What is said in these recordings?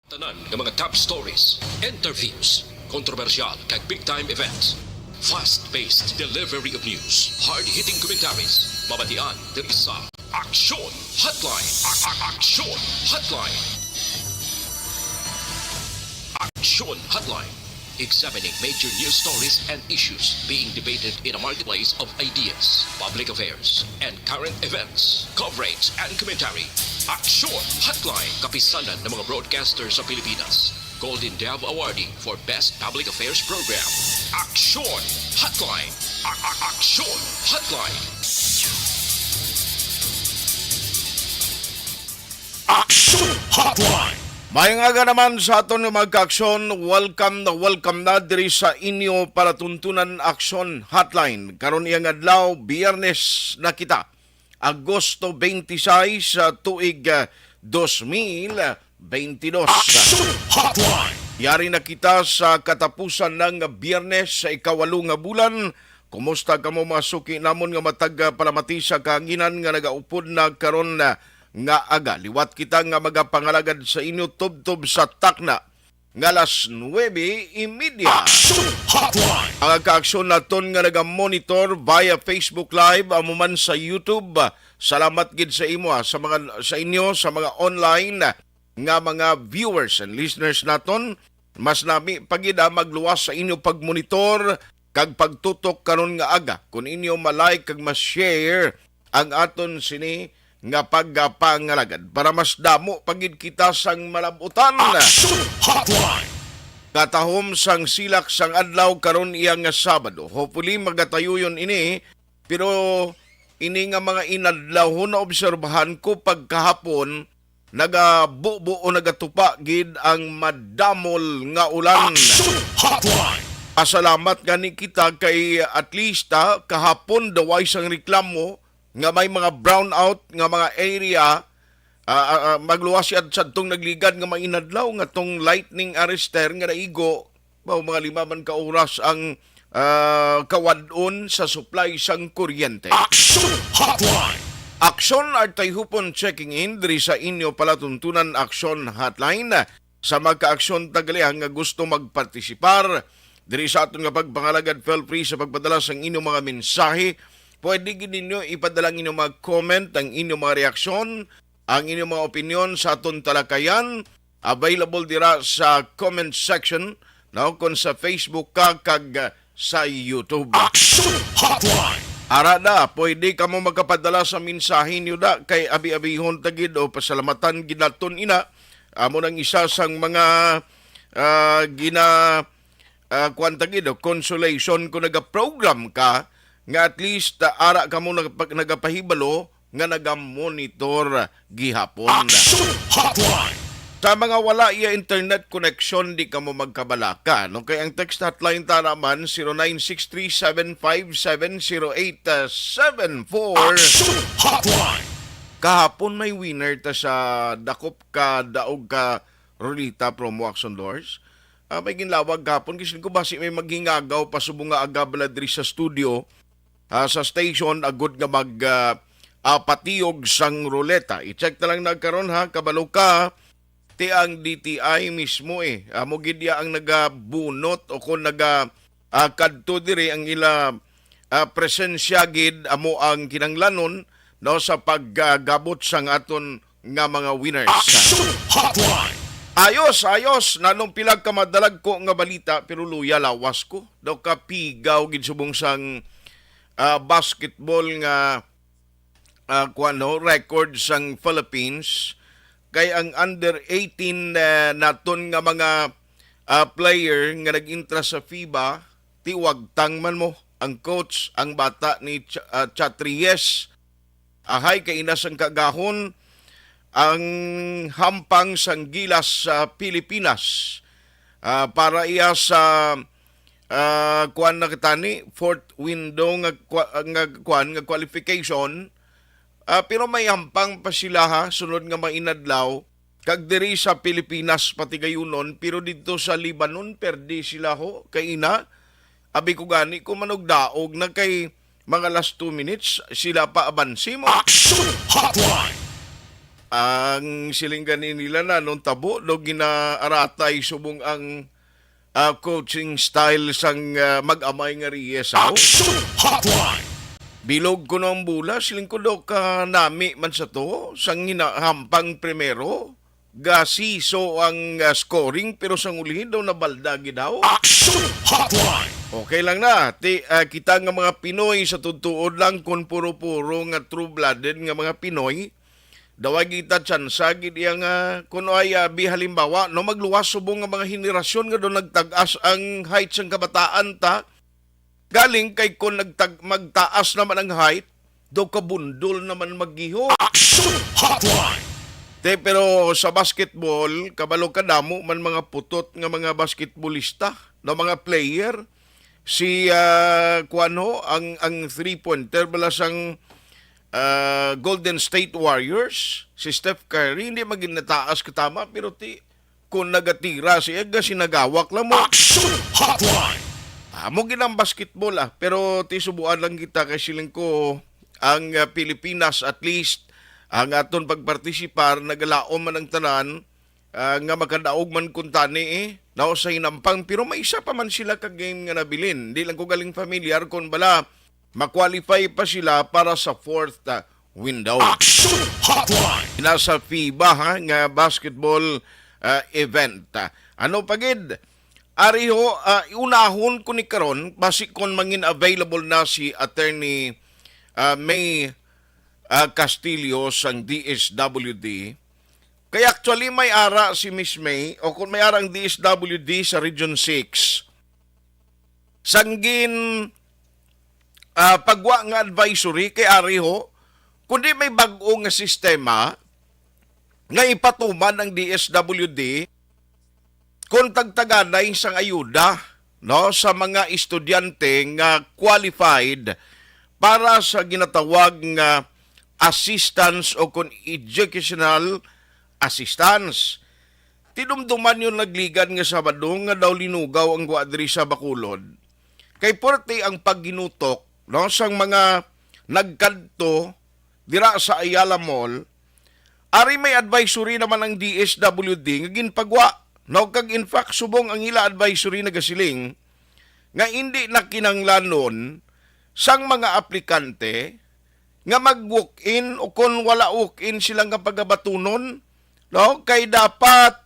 Tanan ng mga top stories, interviews, kontrobersyal kag big-time events. Fast-paced delivery of news, hard-hitting commentaries, mabatian diri sa Aksyon Hotline. Aksyon Hotline. Aksyon Hotline. Examining major news stories and issues being debated in a marketplace of ideas, public affairs, and current events. Coverage and commentary. Aksyon Hotline. Kapisanan ng mga broadcasters sa Pilipinas. Golden Dove Awardee for Best Public Affairs Program. Aksyon Hotline. Aksyon Hotline. Aksyon Hotline. Mayangaga naman sa aton nga magka-aksyon, welcome na diri sa inyo para tuntunan Aksyon Hotline. Karon iyang adlaw, Biyernes na kita, Agosto 26 sa tuig 2022. Aksyon Hotline. Yari na kita sa katapusan ng Biyernes sa ikawalo nga bulan. Kumusta kamo mga suki namon nga matag palamati sa kahanginan nga nagaupod na karon na nga aga. Liwat kita nga magapangalagad sa inyo tubtob sa takna nga alas 9:30. Aksyon Hotline. Ang kaaksyon naton nga naga-monitor via Facebook Live amo man sa YouTube. Salamat gid sa imo sa inyo sa mga online nga mga viewers and listeners naton. Mas nami pagid magluwas sa inyo pagmonitor kag pagtutok karon nga aga. Kung inyo ma-like kag ma-share ang aton sini nga pagpangalagad para mas damo pagid kita sang malabutan. Aksyon Hotline. Katahom sang silak sang adlaw karon iyang nga Sabado. Hopefully magatayuyon ini, pero ini nga mga inadlawon na obserbahan ko pagkahapon nagabubo o nagatupa gid ang madamol nga ulan. Aksyon Hotline. Pasalamat gani kita kay at least kahapon daway sang reklamo nga may mga brownout nga mga area magluwas siya sa tong nagligad nga mainadlaw nga tong lightning arrester nga naigo mga 5 man ka oras ang kawadon sa supply sang kuryente. Aksyon Hotline. Aksyon artay hupon checking in diri sa inyo palatuntunan Aksyon Hotline sa magka-aksyon tagalihan nga gusto magpartisipar diri sa aton nga pagpangalagad. Feel free sa pagpadala sang inyong mga mensahe. Pwede gid ninyo ipadala ang inyong mga comment, ang inyong mga reaksyon, ang inyong mga opinion sa aton talakayan. Available dira sa comment section, no, kung sa Facebook ka kag sa YouTube. Aksyon Hotline. Arada, pwede ka mo magkapadala sa mensahe niyo da kay abi-abihon tagid o pasalamatan ginaton ina. Amo nang isa sang mga kuantagid o consolation kung naga-program ka nga at least ara ka mo nagapahibalo nga naga-monitor gihapon. Aksyon Hotline. Sa mga wala iya internet connection, di ka mo magkabalaka. No? Kaya ang text hotline ta naman, 0963-757-0874. Aksyon Hotline. Kahapon may winner ta sa dakop ka, daog ka, Rolita promo action doors. May ginlawag kahapon, kasi ko basi may maghingagaw, pasubong nga agabala diri sa studio, sa station, agud nga patiyog sang ruleta. I-check na lang nagkaroon kabalo ka, ti ang DTI mismo mo gidya ang nagabunot o kung kadto diri ang ila presensya gid amo ang kinanglanon no sa paggabot sang aton nga mga winners. Aksyon Hotline. Ayos nanong pilag ka madalag ko nga balita pero luya lawas ko daw kapigaw gid subong sang basketball nga record sang Philippines. Kay ang under 18 naton nga mga player nga nag-intra sa FIBA, tiwagtang man mo ang coach, ang bata ni Chatriez. Ahay kay inas ang kagahon ang hampang sang gilas sa Pilipinas para iya sa kuan na kitani fourth window nga qualification. Pero may hampang pa sila sunod nga mainadlaw kag diri sa Pilipinas pati gayunon, pero dito sa Lebanon perdi sila kay ina abi ko gani ko manugdaog na kay mga last 2 minutes sila pa abansi mo. Aksyon Hotline. ang silingganin nila na nung tabo no ginaaratay subong ang coaching style sang mag-amay nga Reyes. Action Hotline. Bilog ko ng bula, siling ko daw ka nami man sa to, sang hinahampang primero, gasi so ang scoring, pero sang ulihin daw nabaldagi daw. Action Hotline. Okay lang na, kita nga mga Pinoy sa tutuod lang kung puro-puro nga true-blooded nga mga Pinoy, dawag kita tsansa, gid nga kung ay halimbawa, no magluwas subong nga mga henerasyon nga doon nagtagas ang height sang kabataan ta, galing kay kung magtaas naman ang height, daw kabundol naman maggiho. Action Hotline. Pero sa basketball, kabalo kadamo man mga putot nga mga basketballista, no mga player, si kuano ang three-pointer bala sang Golden State Warriors, si Steph Curry, hindi maging nataas katama, pero kung nagatira siya, sinagawak lang mo. Action Hotline. Mo ginang basketball pero subuan lang kita kay siling ko ang Pilipinas at least ang aton pagpartisipar nagalaom man ang tanan nga makadaog man kuntani nao sa hinampang pero may isa pa man sila ka game nga nabilin. Di lang ko galing familiar kung bala ma-qualify pa sila para sa fourth window. Action Hotline. Nasa FIBA nga basketball event. Ano pagid? Ariho, unahon ko ni karon basi kon mangin available na si Attorney May Castillo sang DSWD. Kaya actually may ara si Miss May o kung may ara ang DSWD sa Region 6. Sanggin pagwa nga advisory kay Ariho, kundi may bag-o nga sistema nga ipatuman ng DSWD kung tagtaganay sang ayuda no sa mga estudyante nga qualified para sa ginatawag nga assistance o kung educational assistance. Tinumduman yung nagligan nga Sabado nga daw linugaw ang guadri sa Bacolod. Kay porte ang pagginutok no sang mga nagkadto dira sa Ayala Mall. Ari may advisory naman ang DSWD nga ginpagwa. No, kag in fact, subong ang ila advisory na gasiling nga hindi na kinanglanon sang mga aplikante nga mag-walk-in o kung wala walk-in silang nga pagabatunon, no, kay dapat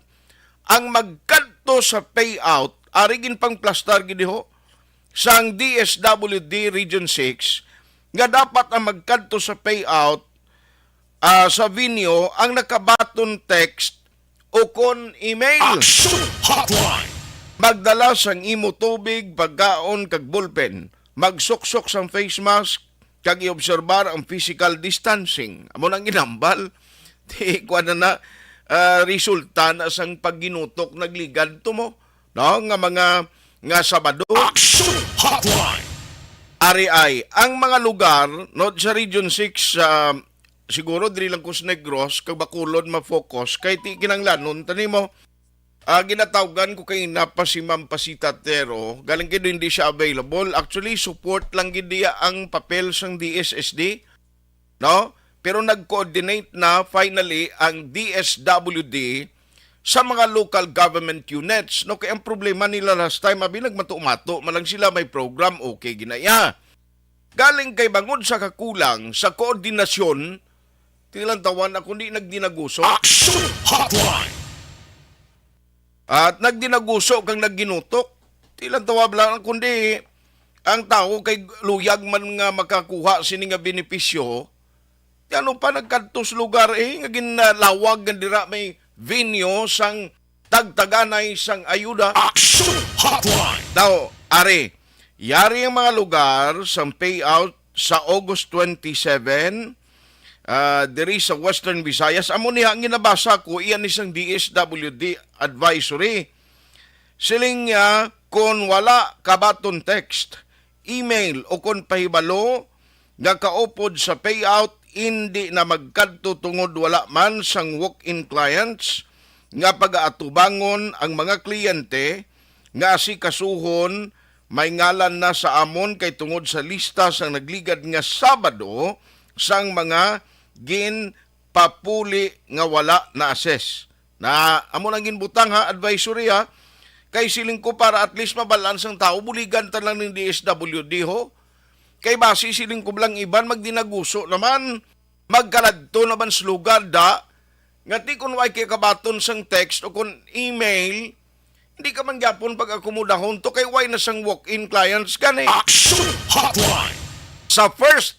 ang magkadto sa payout, arigin pang plastar gidiho, sang DSWD Region 6, nga dapat ang magkadto sa payout sa venue ang nakabaton text o kon email. Action Hotline. Magdala sang imo tubig, pagkaon kag ballpen. Magsuksok sang face mask kag iobserbar ang physical distancing. Amo nang ginambal. Di kwa na resulta na sang pagginutok nagligad to mo. No, nga Sabado. Action Hotline. Ari ay ang mga lugar no sa Region 6 siguro diri lang kus Negros kag Bacolod ma-focus kay ti kinanglanon tani mo ginatawgan ko kay napa si Ma'am Pasita Tero galing kay hindi siya available actually support lang gid diya ang papel sang DSSD no pero nag-coordinate na finally ang DSWD sa mga local government units no kay ang problema nila last time abi nagmato-mato malang sila may program okay ginaya galing kay bangod sa kakulang sa koordinasyon tilang tawan ako di nagdinaguso. Action Hotline. At nagdinaguso kang nagginutok. Tilang tawag lang kundi ang tao kay luyag man nga makakuha sini nga benepisyo. Ano pa nagkantos lugar nga ginalawag nga dira may venue sang tagtaganay sang ayuda. Action Hotline. Daw, are, yari ang mga lugar sang payout sa August 27 diri sa Western Visayas. Amo niya ang ginabasa ko, iyan isang DSWD advisory. Siling niya, kung wala kabaton text, email o kung pahibalo, nga kaupod sa payout, hindi na magkadto tungod wala man sang walk-in clients, nga pag-aatubangon ang mga kliyente, nga si kasuhon, may ngalan na sa amon kay tungod sa lista sang nagligad nga Sabado, sang mga papuli nga wala na assess. Na amo nang ginbutang ha, advisory ha, kay siling ko para at least mabalance ang tao, buligan ta lang ng DSWD ho. Kay basi siling ko lang iban magdinaguso naman, magkaladto naman slugad da, nga ti kung way kay kabaton sang text o kung email, hindi ka man gyapon pag-akomodahon to kay way na sang walk-in clients gani. Action Hotline. Sa first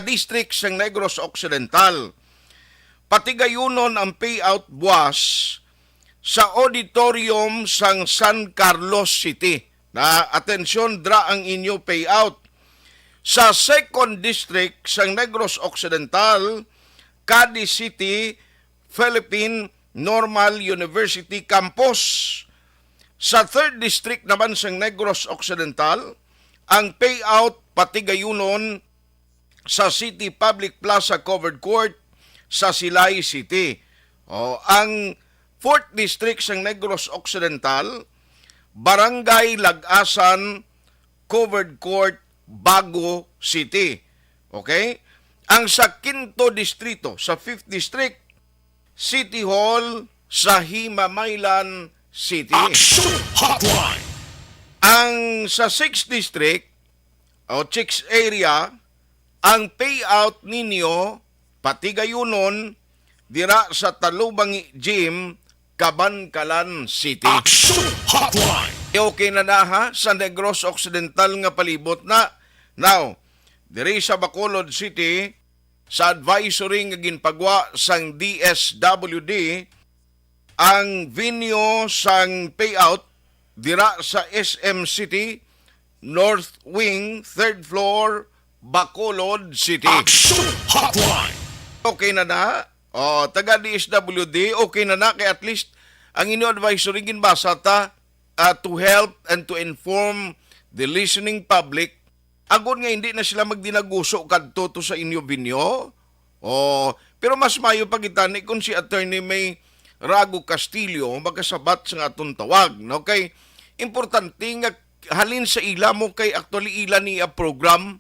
district sang Negros Occidental, patigayunon ang payout buwas sa auditorium sang San Carlos City. Na atensyon dra ang inyo payout. Sa second district sang Negros Occidental, Cadiz City, Philippine Normal University Campus. Sa third district naman sang Negros Occidental, ang payout patigayunon sa City Public Plaza Covered Court sa Silay City. Ang 4th District sang Negros Occidental, Barangay Lagasan Covered Court, Bago City. Okay? Ang sa 5th Distrito, sa 5th District, City Hall sa Himamaylan City. Action Hotline. Ang sa 6th District, o 6th area, ang payout ninyo, patigayunon, dira sa Talubangi Gym, Kabankalan City. Action Hotline. Okay na ha, sa Negros Occidental nga palibot na. Now, diri sa Bacolod City, sa advisory nga ginpagwa sang DSWD, ang venue sang payout dira sa SM City, North Wing, 3rd floor, Bacolod City. Action Hotline. Okay na na? Taga DSWD, okay na na, kaya at least ang inyo advisory ginbasa ta to help and to inform the listening public. Agon nga hindi na sila magdinaguso kadto to sa inyo binyo. Pero mas mayo pagitani kung si Attorney May Rago Castillo magasabat sa atong tawag. No? Kay importante nga halin sa ila mo kay actually ila niya program.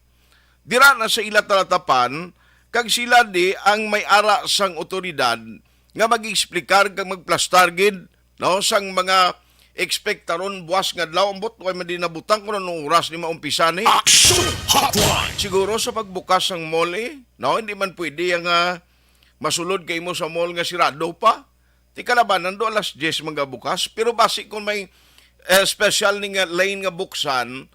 Dira na sa ila talatapan kag sila di ang may ara sang otoridad nga mag-explicar kag magplastar gid no sang mga ekspektaron buwas nga adlaw ambot way man di nabutang kuno nung oras ni maumpisa ni. Action Hotline. Siguro sa pagbukas ng mall no hindi man pwede ang masulod kay mo sa mall nga sirado pa. Ti kalabanan do alas 10 mga bukas pero basi kung may special ni nga lane nga buksan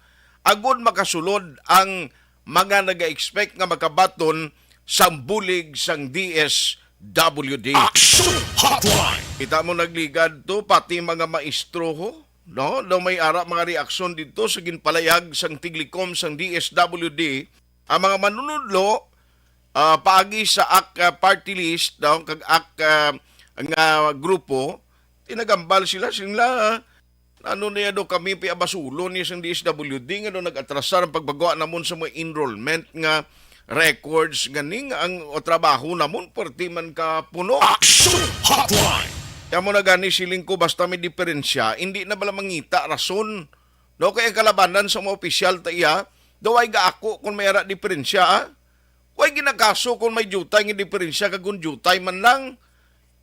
agud makasulod ang mga naga-expect nga makabaton sang bulig sang DSWD. Action Hotline. Kita mo nagligad to pati mga maestro ho, no? Daw may ara mga reaksyon dito sa ginpalayag sang tiglikom sang DSWD ang mga manunudlo paagi sa AK party list daw kag AK nga grupo tinagambal sila ano niya do kami piabasulo ni sang DSWD nga do nag-atrasar ang pagbagawa namon sa mga enrollment nga records ganing ang trabaho namon perti man ka puno. Action Hotline. Kaya mo na gani siling ko basta may diferensya, hindi na bala mangita rason. No kay kalabanan sa mga opisyal ta iya, daw ay gaako kung may ara diferensya. Way ginakaso kung may jutay nga diferensya kag kun jutay man lang.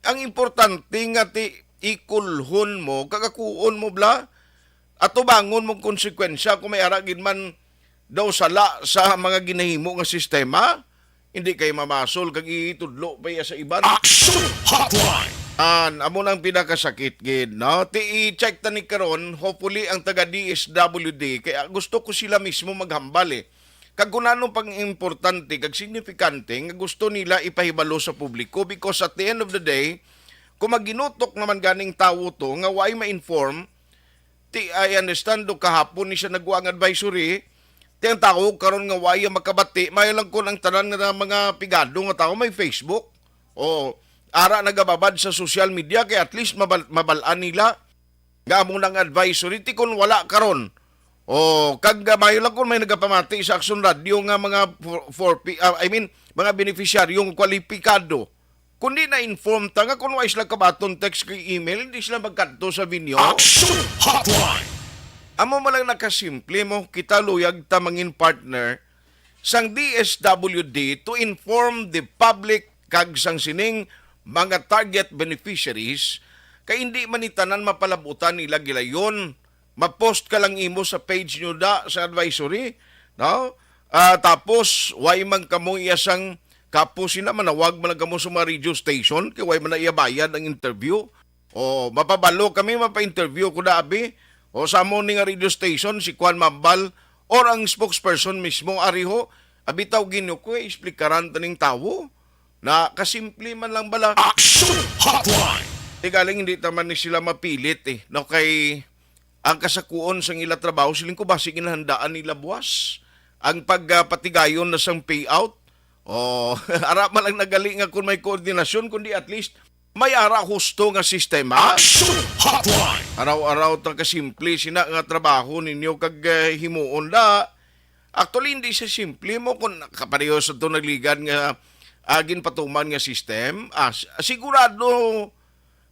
Ang importante nga ti ikulhon mo, kagakuon mo bla, at bangon mong konsekwensya kung may ara gid man daw sala sa mga ginahimo nga sistema, hindi kay mamasol kag itudlo pa sa iban. Action Hotline. Amo nang pinakasakit gid no. Ti i-check ta ni karon hopefully ang taga DSWD kaya gusto ko sila mismo maghambal Kag kung anong pang importante kag signifikante nga gusto nila ipahibalo sa publiko because at the end of the day kung maginutok naman ganing tawo to nga way ma-inform I understand do kahapon ni siya nagwa ang advisory ti ang tao karon nga way makabati may lang ko ng tanan nga mga pigado nga tao may Facebook o ara nagababad sa social media kay at least mabalaan nila nga among nang advisory ti kun wala karon o kag mayo lang kun may nagapamati sa Action Radio nga mga mga beneficiaryong kwalipikado kundi na-inform ta nga kung wais lang kabaton text kay email, hindi sila magkanto sa video. Action Hotline. Amo malang nakasimple mo, kita luyag ta mangin partner sang DSWD to inform the public kag sang sining mga target beneficiaries kay hindi man itanan mapalabutan nila gilayon. Ma-post ka lang imo sa page nyo sa advisory, no? Tapos way man kamo iyasang kapo sina manawag man lang kamo sa mga radio station kay way man na iya bayad ang interview. O mapabalo kami mapa-interview ko na abi. O sa mo ni nga radio station si Juan Mambal or ang spokesperson mismo ariho abitaw ginyo ko explikaran taning tawo na kasimple man lang bala. Action Hotline. Galing hindi taman ni sila mapilit no kay ang kasakuon sang ila trabaho siling ko basi ginahandaan nila buwas ang pagpatigayon na sang payout. O ara man lang nagali nga kung may koordinasyon kundi at least may ara husto nga sistema. Action Hotline. Araw-araw ta kasimple sina nga trabaho ninyo kag himuon da. Actually hindi siya simple mo kung kapareho sa to nagligan nga agin patuman nga system. Sigurado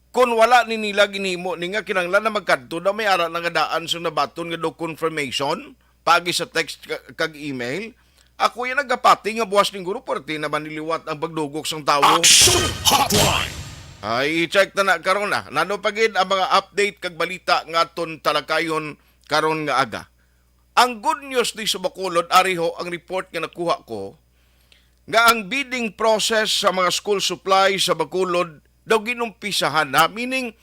kung wala ni nila ginhimo ni nga kinanglan na magkadto na may ara na nga daan sa nabaton nga do confirmation pagi sa text kag email. Ako yung nagapati nga buwas ning guro parte naman niliwat ang pagdugok sang tawo. Action Hotline. Ay, check na karon na. Nano pagid ang mga update kag balita nga aton talakayon karon nga aga. Ang good news di sa Bacolod, ariho ang report nga nakuha ko nga ang bidding process sa mga school supply sa Bacolod daw ginumpisahan na. Meaning,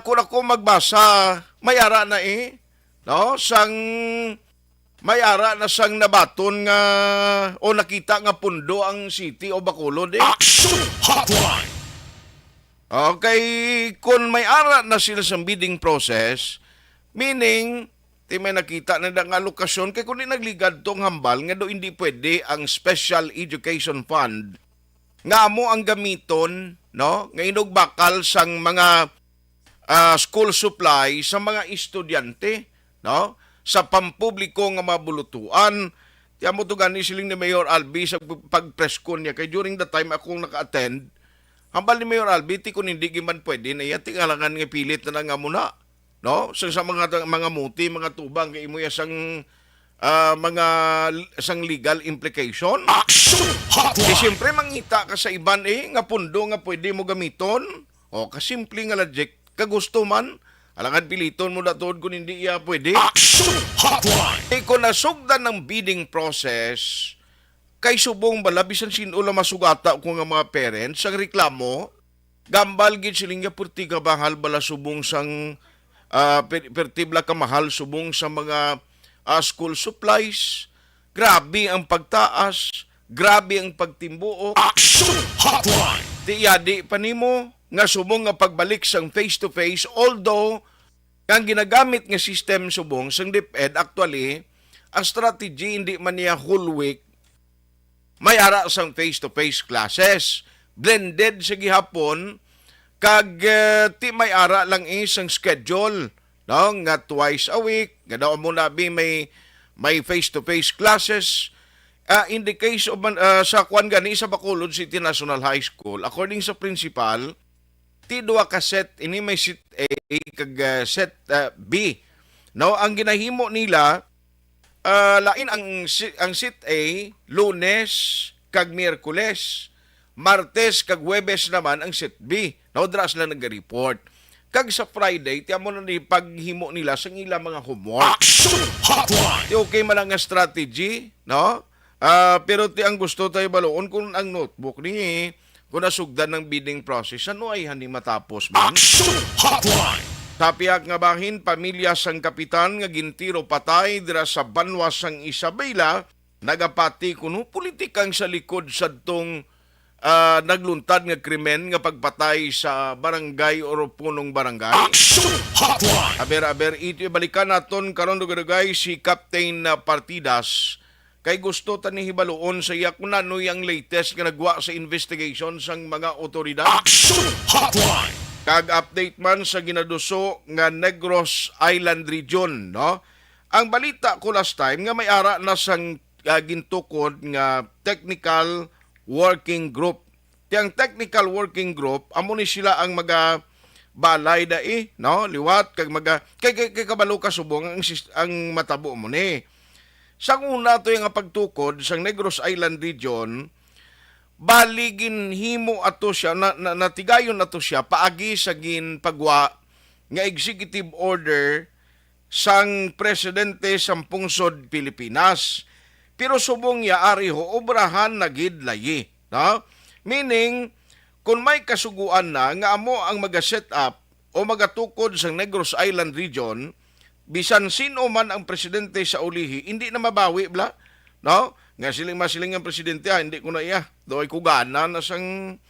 kung ako magbasa, may ara na no? May ara na sang nabaton nga o nakita nga pundo ang city o Bacolod Action Hotline. Okay, kung may ara na sila sa bidding process, meaning, di may nakita na nga lokasyon, kaya kung di nagligad tong hambal, nga do hindi pwede ang Special Education Fund, nga mo ang gamiton, no? Nga inugbakal sang mga school supply sa mga estudyante, no? Sa pampubliko nga mabulutuan. Tiyan mo to gani siling ni Mayor Albi sa pagpreskon niya, kay during the time akong naka-attend, hambal ni Mayor Albiti kung hindi man pwede na iya tingalangan nga pilit na nga muna. No? So, sa mga muti, mga tubang, kay imo sang mga sang legal implication. Action Hotline. Siyempre mangita ka sa iban nga pundo nga pwede mo gamiton. O kasimple nga logic, kagusto man. Alangan piliton mo na tuod kung hindi iya pwede. Action Hotline. Kung nasugdan ng bidding process, kay subong bala bisan sino la masugata ko nga mga parents ang reklamo gambal gid siling nga purti ka bahal bala subong sang pertibla ka mahal subong sa mga school supplies. Grabe ang pagtaas, grabe ang pagtimbuok. Action Hotline. Di panimo nga subong nga pagbalik sang face to face, although ang ginagamit nga system subong sang DepEd actually ang strategy hindi man niya whole week. May ara sang face-to-face classes. Blended sa gihapon, kag ti may ara lang isang schedule. No? Nga twice a week, nga daw mo nabi may face-to-face classes. In the case of sa kwan gani sa Bacolod City National High School, according sa principal, ti duwa ka set, ini may set A kag set B. No? Ang ginahimo nila, lain ang sit A, Lunes kag Miyerkules. Martes kag Huwebes naman ang sit B. Naudras lang nag-report. Kag sa Friday, tiyan mo na ni paghimo nila sa ilang mga homework. Action Hotline. Di okay man lang nga strategy, no? Pero ti ang gusto tayo baloon kung ang notebook ni kung nasugdan ng bidding process, ano ay hindi matapos man? Action Hotline. Tapiak nga bahin, pamilya sang kapitan nga gintiro patay dira sa banwa sang Isabela, nagapati kuno politikang sa likod sa tong nagluntad nga krimen nga pagpatay sa barangay o punong barangay. Action Hotline. Aber, ito balikan naton karon dugay si Captain Partidas. Kay gusto ta ni hibaluon sa iya kung ano yung latest nga nagwa sa investigation sang mga otoridad. Action Hotline. Kag update man sa ginaduso nga Negros Island Region, no? Ang balita ko last time nga may ara na sang gintukod nga technical working group. Tiyang technical working group amo ni sila ang mga balay no? Liwat kag kay kabalo ka subong ang matabo mo ni. Sang una to yung pagtukod sang Negros Island Region, baligin himo ato siya natigayon ato siya paagi sa ginpagwa nga executive order sang presidente sang pungsod Pilipinas. Pero subong ya ari ho obrahan na gid layi, no? Meaning kung may kasuguan na nga amo ang maga-set up o magatukod sa Negros Island region, bisan sino man ang presidente sa ulihi, hindi na mabawi bla, no? Nga siling ang presidente, hindi ko na iya. Doy ko gana na sang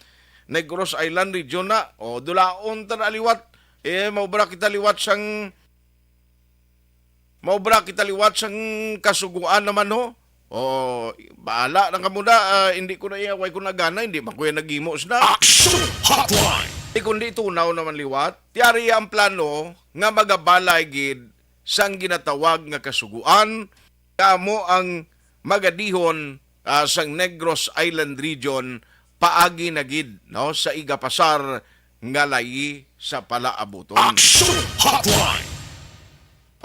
Negros Island region na. O dulaon ta na liwat. Maubra kita liwat sang kasuguan naman ho. O bahala na ka muna, hindi ko na iya, way ko na gana, hindi man ko yan nagimos na. Action Hotline. Kundi tunaw naman liwat, tiyari ang plano nga magabalay gid sang ginatawag nga kasuguan, kamo ang magadihon sang Negros Island region paagi na gid, no, sa igapasar nga layi sa palaabuton. Action Hotline.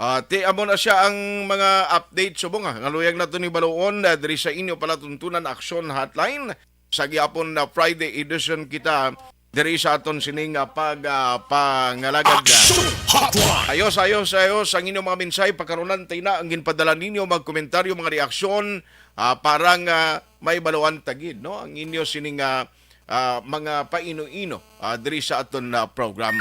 Ti amo na siya ang mga update subong ngaluyag na to ni Baluon diri sa inyo palatuntunan Action Hotline sa gyapon na Friday edition kita diri sa aton sining pangalagad. Action Hotline. Ayos ang inyong mga mensahe pagkaronan tayo na ang ginpadala ninyo magkomentaryo mga reaksyon parang may baluan tagid, no, ang inyo sining mga paino-ino diri sa aton program.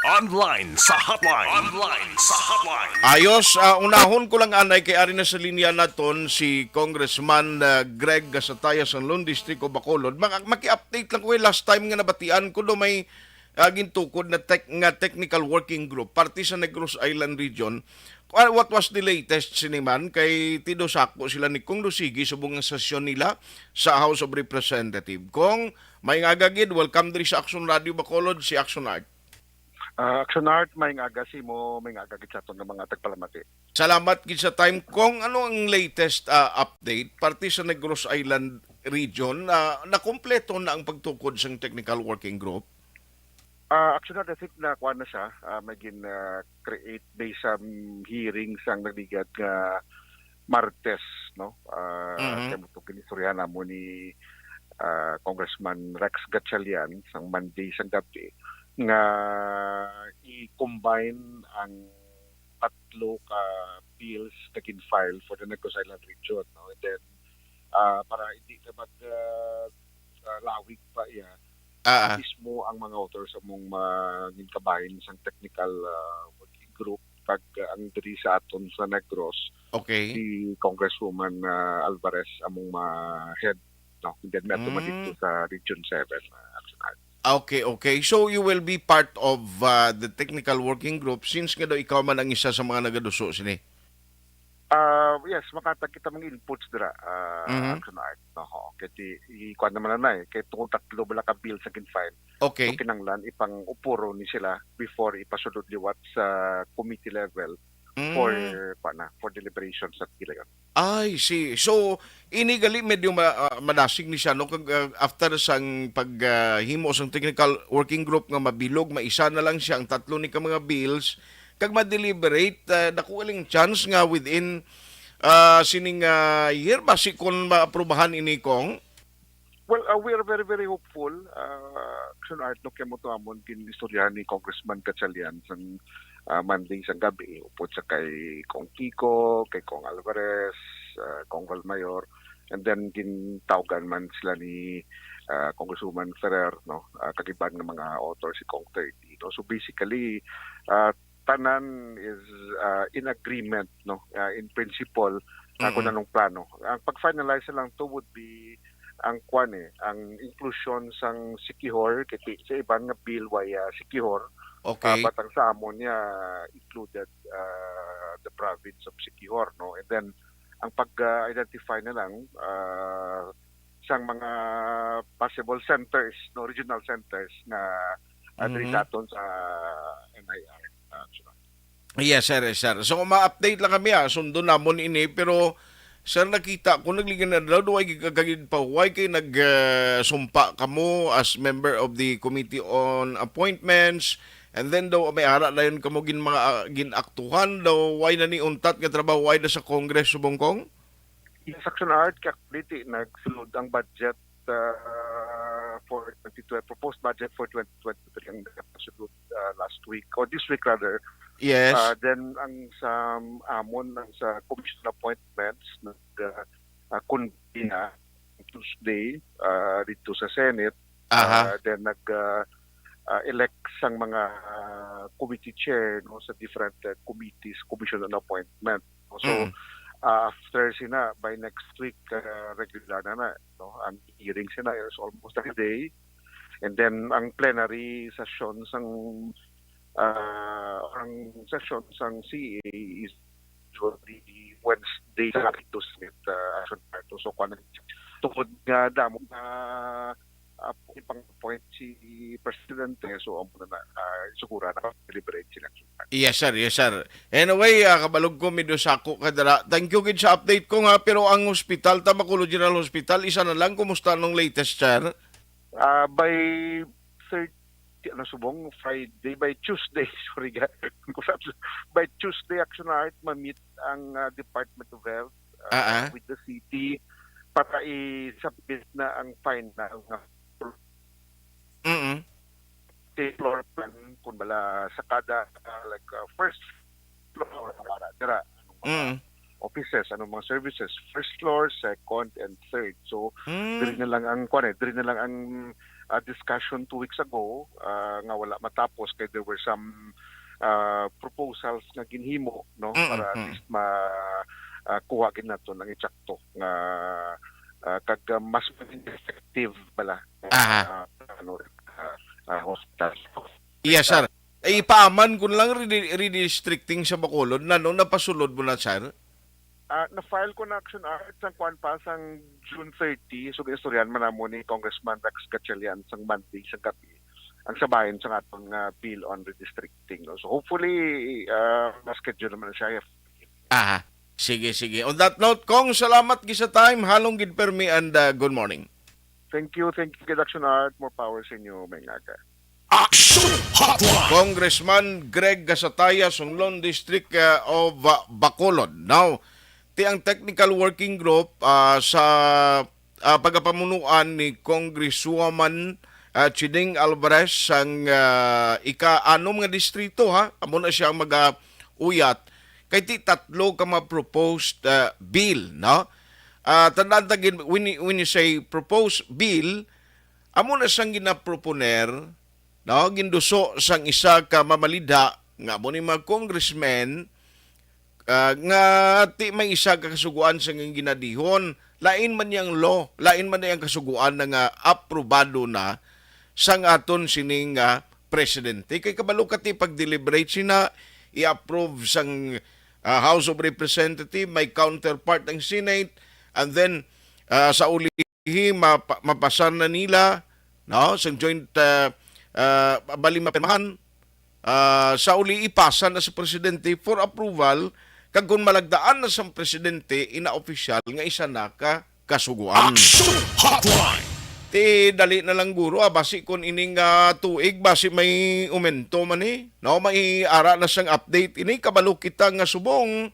Online sa hotline. Online sa hotline. Ayos, unahon ko lang anay kay ari na sa linya naton si Congressman Greg Gasataya sa Lone District o Bacolod. Maki-update lang ko last time nga nabatian ko do may gintukod na technical working group parte sa Negros Island region. What was the latest siniman kay Tido Sako sila ni Kong Lusigi subong nga sesyon nila sa House of Representatives. Kung may ngagagid, welcome diri sa Action Radio Bacolod si Action Art. Action Art, may agasi mo, may agagit sa ito ng mga tagpalamati. Salamat gid sa time. Kung ano ang latest update, parte sa Negros Island region, na kompleto na ang pagtukod sa technical working group? Action Art, I think na kuha na siya. May create based sa hearings ang nagbigat nga Martes, no? Kaya mo ito kinistoryahan mo ni Congressman Rex Gatchalian sang Monday sang gabi nga i-combine ang tatlo ka bills na file for the Negros Island region, no? And then para hindi na lawig pa iya mismo ang mga authors among kabahin sa technical working group pag ang diri sa aton sa Negros, okay, si Congresswoman Alvarez among head, no? And then meto dito sa Region 7 Action Art. Okay. So you will be part of the technical working group since nga daw ikaw man ang isa sa mga nagaduso sini. Yes, makatag kita mga inputs dira Action Art. No, kaya ikuan naman na kaya tungkol tatlo bala ka bill sa file. Okay. So kinanglan ipang upuro ni sila before ipasulod liwat sa committee level for deliberations at ilayon. I see. So, inigali medyo madasig ni siya no kag after sang paghimo sang technical working group nga mabilog, maisa na lang siya ang tatlo ni ka mga bills kag ma-deliberate dako aling chance nga within sining year basi kon maaprubahan ini kong. Well, we are very, very hopeful. Action Art, no, kaya mo ito amon kinistoryahan ni Congressman Gatchalian sa Monday sa gabi. Upot sa kay Kong Kiko, kay Kong Alvarez, Kong Valmayor, and then gintawgan man sila ni Congresswoman Ferrer, no, kagiban ng mga author si Kong 30. No? So basically, tanan is in agreement, no, in principle, kung anong plano. Ang pag-finalize lang to would be ang ang inclusion sang Siquijor kay sa ibang nga bill waya Siquijor. Okay. Batang sa amon niya included the province of Siquijor, no? And then ang pag-identify na lang sang mga possible centers, no, regional centers na adresaton sa NIR. Yes, sir. So, ma-update lang kami sundon namon ini pero sir, nakita ko nagligan na daw ay gagagid pa why kay nagsumpa kamo as member of the Committee on Appointments and then daw may ara dayon kamo ginaktuhan daw why na ni untat nga trabaho why na sa Congress subong kong? Yes, Action Art, kakapiti, nagsulod ang budget for 2020, proposed budget for 2023 ang nagsulod last week, or this week rather. Yes. Then ang sa amon, ang sa commission appointments, nag-convene na Tuesday dito sa Senate. Aha. Then elect sang mga committee chair no sa different committees, commission on appointment. So after sina by next week regular na no ang hearing sina is almost every day, and then ang plenary session sang ang session sang CA is usually Wednesday sa to Senate action part. So kung tukod nga damo na ipang-point si Presidente, so amo na sigura na deliberate sila. Yes sir, yes sir. Anyway, kabalog ko medyo sako kadara. Thank you gid sa update ko nga, pero ang hospital, Bacolod General Hospital, isa na lang, kumusta nung latest sir? By 30, subong Friday, by Tuesday, sorry by Tuesday, Action Art, ma-meet ang Department of Health with the city para i-submit na ang final nga floor plan kung bala sa kada first floor para offices, anong mga services, first floor, second, and third. So diri na lang ang discussion 2 weeks ago nga wala matapos kay there were some proposals nga ginhimo no para at least kuha gid nato ng itsakto nga kag mas effective bala hospital. Yes sir. Ipaaman ko lang redistricting sa Bacolod na no napasulod mo na sir. Na-file ko na Action Art sang kwan pa sang June 30, so gistoryan man namo ni Congressman Rex Gatchalian sang Monday sa gabi ang sabayan sa atong bill on redistricting. No? So hopefully na-schedule naman na siya. Sige. On that note, Kong, salamat gid sa time, halong gid permi, and good morning. Thank you, kid Action Art. More power sa inyo, may ngaga. Action Hotline. Congressman Greg Gasataya, Songlon District of Bacolod. Now, ang technical working group sa pagapamunuan ni Congresswoman Chiding Alvarez ang ika-anom nga distrito amo na siya mag-uyat kay ti tatlo ka ma-proposed bill, no? Tandaan tagin, when you say proposed bill, amo na siyang ginaproponer, no? Ginduso sang isa ka mamalida nga mo ni mga congressmen nga ti may isa ka kasuguan sang ginadihon, lain man yang law, lain man yang kasuguan nga aprobado na sang aton sining presidente. Kay kabalo kati pag-deliberate sina, i-approve sang House of Representatives, may counterpart ng Senate, and then sa ulihi mapasan na nila, no, sa joint bali mapirmahan, sa uli ipasa na sa presidente for approval, kag kung malagdaan na sa presidente ina-official nga isa na ka kasuguan. Action Hotline. Ti dali na lang guro, basi kun ining tuig, basi may umento man no, may ara na sang update ini, kabalo kita nga subong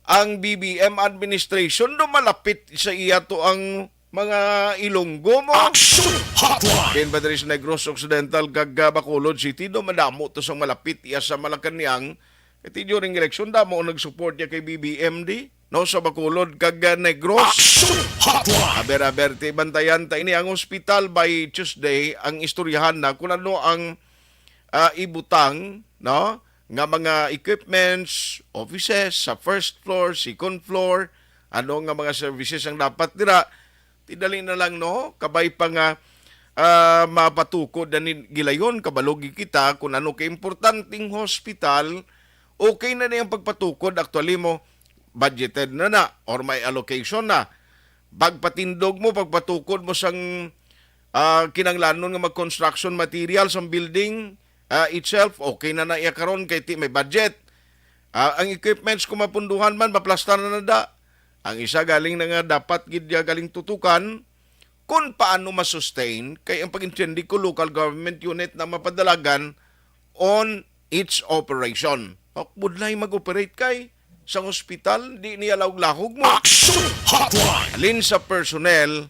ang BBM administration do malapit sa iya to ang mga Ilonggo mo. Action Hotline. Ken Padres Negros Occidental kag Bacolod City do madamo to sang malapit iya sa Malacañang. Iti during election damo nag-support ya kay BBM di, no, sa Bacolod kag Negros. Action Hotline. Aber ti bantayan ta ini ang hospital by Tuesday, ang istoryahan na kung ano ang ibutang, no, nga mga equipments, offices sa first floor, second floor, ano nga mga services ang dapat dira. Tidali na lang, no, kabay pa nga mapatukod na gilayon, kabalogi kita kung ano ka-importanting hospital, okay na yung pagpatukod, actually mo budgeted na or may allocation na. Pagpatindog mo, pagpatukod mo sang kinanglanon nga mag-construction materials ang building itself, okay na iya karon kay ti may budget. Ang equipments kung mapunduhan man, maplastar na da. Ang isa galing na nga dapat gidya galing tutukan kung paano masustain kay ang pag-intindi ko local government unit na mapadalagan on its operation. Budlay mag-operate kay sa hospital, di niya lahog mo. Action Hotline. Alin sa personnel,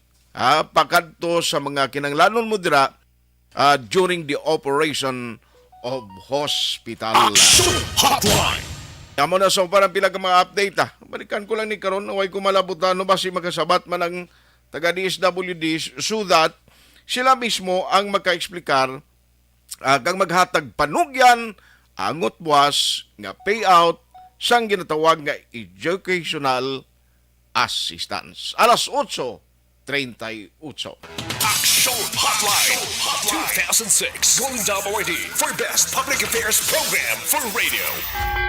pakadto sa mga kinanglanon mo dira during the operation of hospital. Action Hotline. Amo na sa parang pila ka mga update Balikan ko lang ni karon naway ko malabot na ba si makasabat man ang taga DSWD so that sila mismo ang magka-explikar kang maghatag panugyan angot buwas nga payout sang ginatawag nga educational assistance. Alas 8:38. Action Hotline. 2006 Golden WID for Best Public Affairs Program for Radio.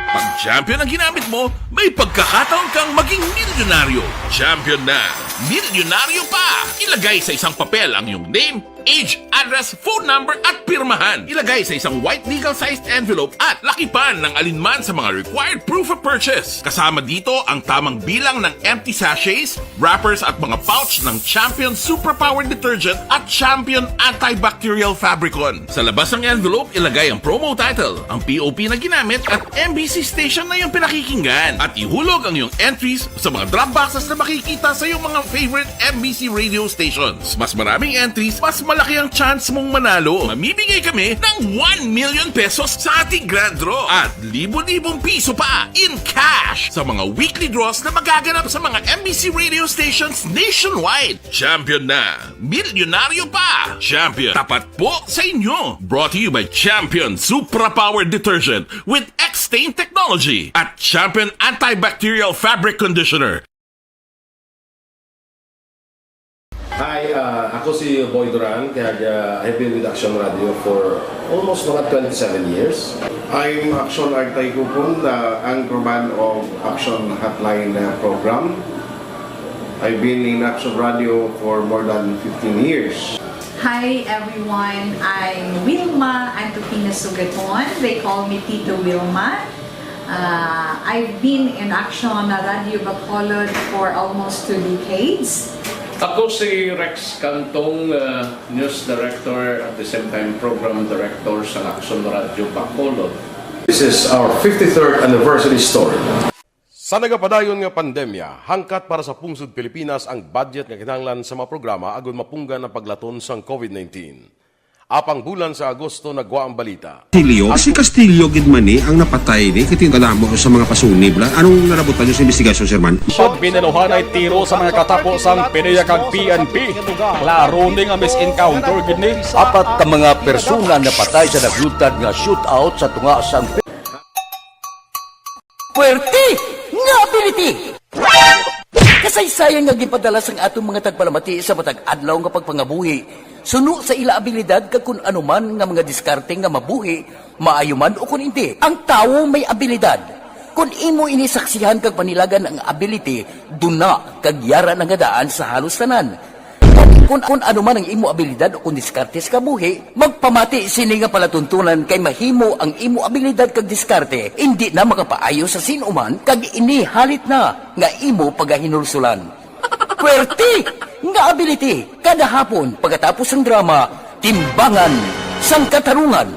Pag champion ang ginamit mo, may pagkakataon kang maging milyonaryo. Champion na, milyonaryo pa! Ilagay sa isang papel ang iyong name, age, address, phone number at pirmahan. Ilagay sa isang white legal-sized envelope at lakipan ng alinman sa mga required proof of purchase. Kasama dito ang tamang bilang ng empty sachets, wrappers at mga pouch ng Champion Superpower Detergent at Champion Antibacterial Fabricon. Sa labas ng envelope, ilagay ang promo title, ang POP na ginamit at MBC station na yung pinakikinggan. At ihulog ang iyong entries sa mga drop boxes na makikita sa iyong mga favorite MBC radio stations. Mas maraming entries, mas malaki ang chance mong manalo. Mamimigay kami ng 1 million pesos sa ating grand draw at libo-libong piso pa in cash sa mga weekly draws na magaganap sa mga MBC radio stations nationwide. Champion na, milyonaryo pa. Champion, tapat po sa inyo. Brought to you by Champion Supra Power Detergent with X-Stain Technology at Champion Antibacterial Fabric Conditioner. Hi, ako si Boy Duran, kaya I've been with Action Radio for almost mga 27 years. I'm Action Artay Kupon, the anchorman of Action Hotline program. I've been in Action Radio for more than 15 years. Hi everyone, I'm Wilma Antopina Sugaton. They call me Tito Wilma. I've been in Action Radio Bacolod for almost 2 decades. Ako si Rex Cantong, News Director at the same time Program Director sa Action Radio Bacolod. This is our 53rd anniversary story. Sa nagapadayon nga pandemya, hangkat para sa pungsod Pilipinas ang budget nga kinahanglan sa mga programa agon mapunggan ang paglaton sang COVID-19. Apang bulan sa Agosto nagwa ang balita. Si Castillo gid man ni ang napatay ni kitingala mo sa mga pasunib la. Anong narabutan niyo sa investigasyon, Sir Man? Siyod binaluhan ay tiro sa mga katapusang PDEA kag PNP. Klaro ni nga misencounter gid ni. Apat ka mga persona na patay sa naglutad nga shootout sa tunga sang Puerte nga ability. Kasaysayan nga gipadala sang atong mga tagpalamati sa matag adlaw nga pagpangabuhi. Suno sa ila abilidad kag kun anuman nga mga diskarte nga mabuhi, maayo man o kun hindi. Ang tawo may abilidad. Kung imo inisaksihan kag panilagan ang ability, duna kag yara nga daan sa halos tanan. Kung anuman ang imo abilidad o kun diskarte sa kabuhi, magpamati sini nga palatuntunan kay mahimo ang imo abilidad kag diskarte, hindi na makapaayo sa sinuman kag ini halit na nga imo pagahinulsulan. Puwerte nga ability kada hapon pagkatapos ng drama, Timbangan sang Katarungan.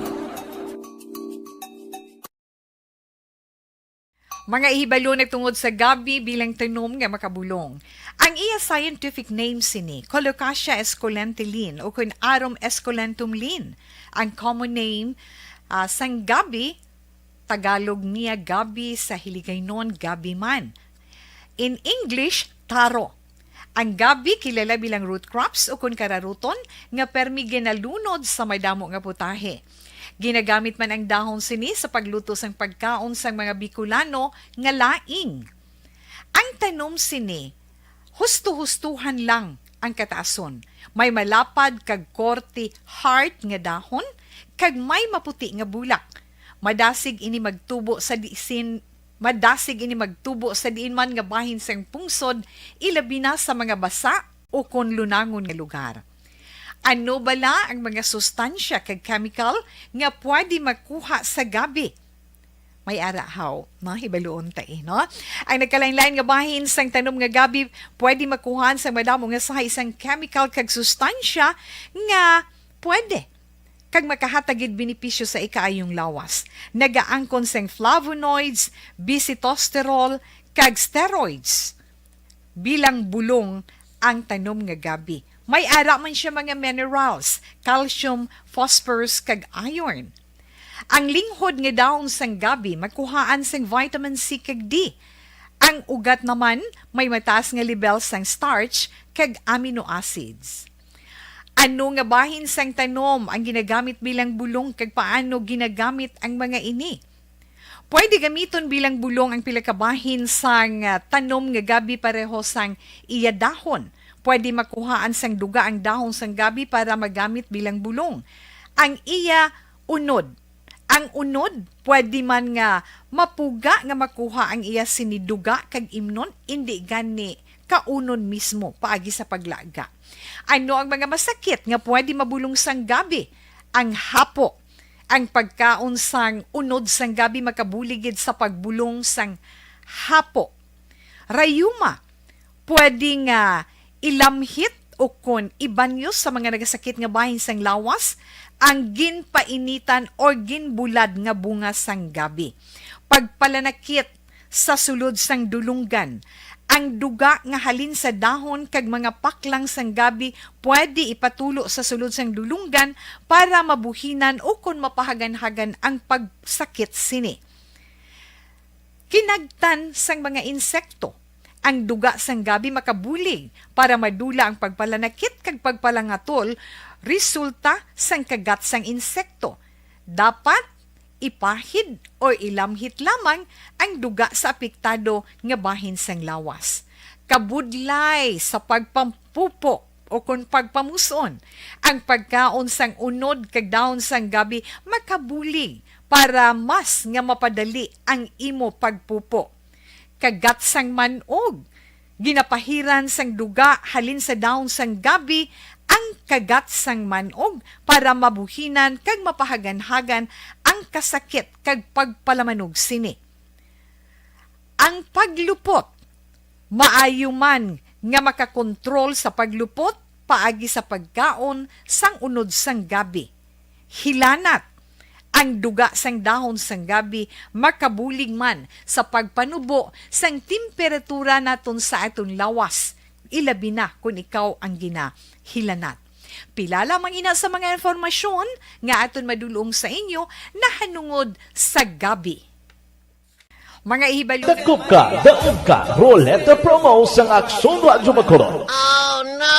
Mga ihibalo nagtungod sa gabi bilang tanom nga makabulong. Ang iya scientific name sini, Colocasia esculentulin o kun Arum esculentum lin. Ang common name sang gabi, Tagalog niya gabi, sa Hiligaynon gabi man. In English, taro. Ang gabi kilala bilang root crops o kun kararuton nga permi ginalunod sa may damo nga putahe. Ginagamit man ang dahon sini sa pagluto sang pagkaon sang mga Bicolano nga laing. Ang tanom sini, husto-hustuhan lang ang kataason. May malapad kag korte hard nga dahon kag may maputi nga bulak. Madasig ini magtubo sa diin man nga bahin sang pungsod, ilabi na sa mga basa o kon lunangon nga lugar. Ano bala ang mga sustansya kag chemical nga pwede makuha sa gabi? May arahaw, hibaluon tayo, no? Ang nagkalain-lain nga bahin sang tanom nga gabi, pwede makuhaan sa madamo nga sa isang chemical kag sustansya nga pwede kag makahatagid benepisyo sa ikaayong lawas. Nagaangkon sang flavonoids, bisitosterol, kag steroids. Bilang bulong ang tanom nga gabi. May ara man siya mga minerals, calcium, phosphorus, kag iron. Ang linghod nga dahon sang gabi makuhaan sang vitamin C kag D. Ang ugat naman may mataas nga level sang starch kag amino acids. Ano nga bahin sang tanom ang ginagamit bilang bulong kag paano ginagamit ang mga ini? Pwede gamiton bilang bulong ang pila ka bahin sang tanom nga gabi pareho sang iya dahon. Pwede makuhaan sang duga ang dahon sang gabi para magamit bilang bulong. Ang iya unod. Ang unod, pwede man nga mapuga nga makuha ang iya siniduga kag imnon, hindi gani kaunon mismo paagi sa paglaga. Ano ang mga masakit nga pwede mabulong sang gabi? Ang hapo. Ang pagkaon sang unod sang gabi makabuligid sa pagbulong sang hapo. Rayuma, pwede nga ilamhit o kon ibanyos sa mga nagasakit nga bahin sang lawas, ang ginpainitan o ginbulad nga bunga sang gabi. Pagpalanakit sa sulod sang dulunggan, ang duga nga halin sa dahon kag mga paklang sang gabi pwede ipatulo sa sulod sang dulunggan para mabuhinan o kung mapahagan-hagan ang pagsakit sini. Kinagtan sang mga insekto, ang duga sang gabi makabulig para madula ang pagpalanakit kag pagpalangatol resulta sang kagat sang insekto. Dapat ipahid o ilamhit lamang ang duga sa apektado nga bahin sang lawas. Kabudlay sa pagpampupo o kung pagpamuson, ang pagkaon sang unod kag dahon sang gabi makabulig para mas nga mapadali ang imo pagpupo. Kagat sang manog, ginapahiran sang duga halin sa dahon sang gabi ang kagat sang manog para mabuhinan kag mapahagan-hagan ang kasakit kag pagpalamanog sini. Ang paglupot, maayo man nga makakontrol sa paglupot paagi sa pagkaon sang unod sang gabi. Hilanat, ang duga sang dahon sang gabi makabulig man sa pagpanubo sang temperatura naton sa aton lawas. Ilabi na kung ikaw ang ginahilanat. Pila lamang ina sa mga informasyon nga aton madulong sa inyo na hanungod sa gabi. Mga ihibalo. Dakop ka, daog ka, Roleta Promo sang Aksyon Radyo Bacolod. Oh no!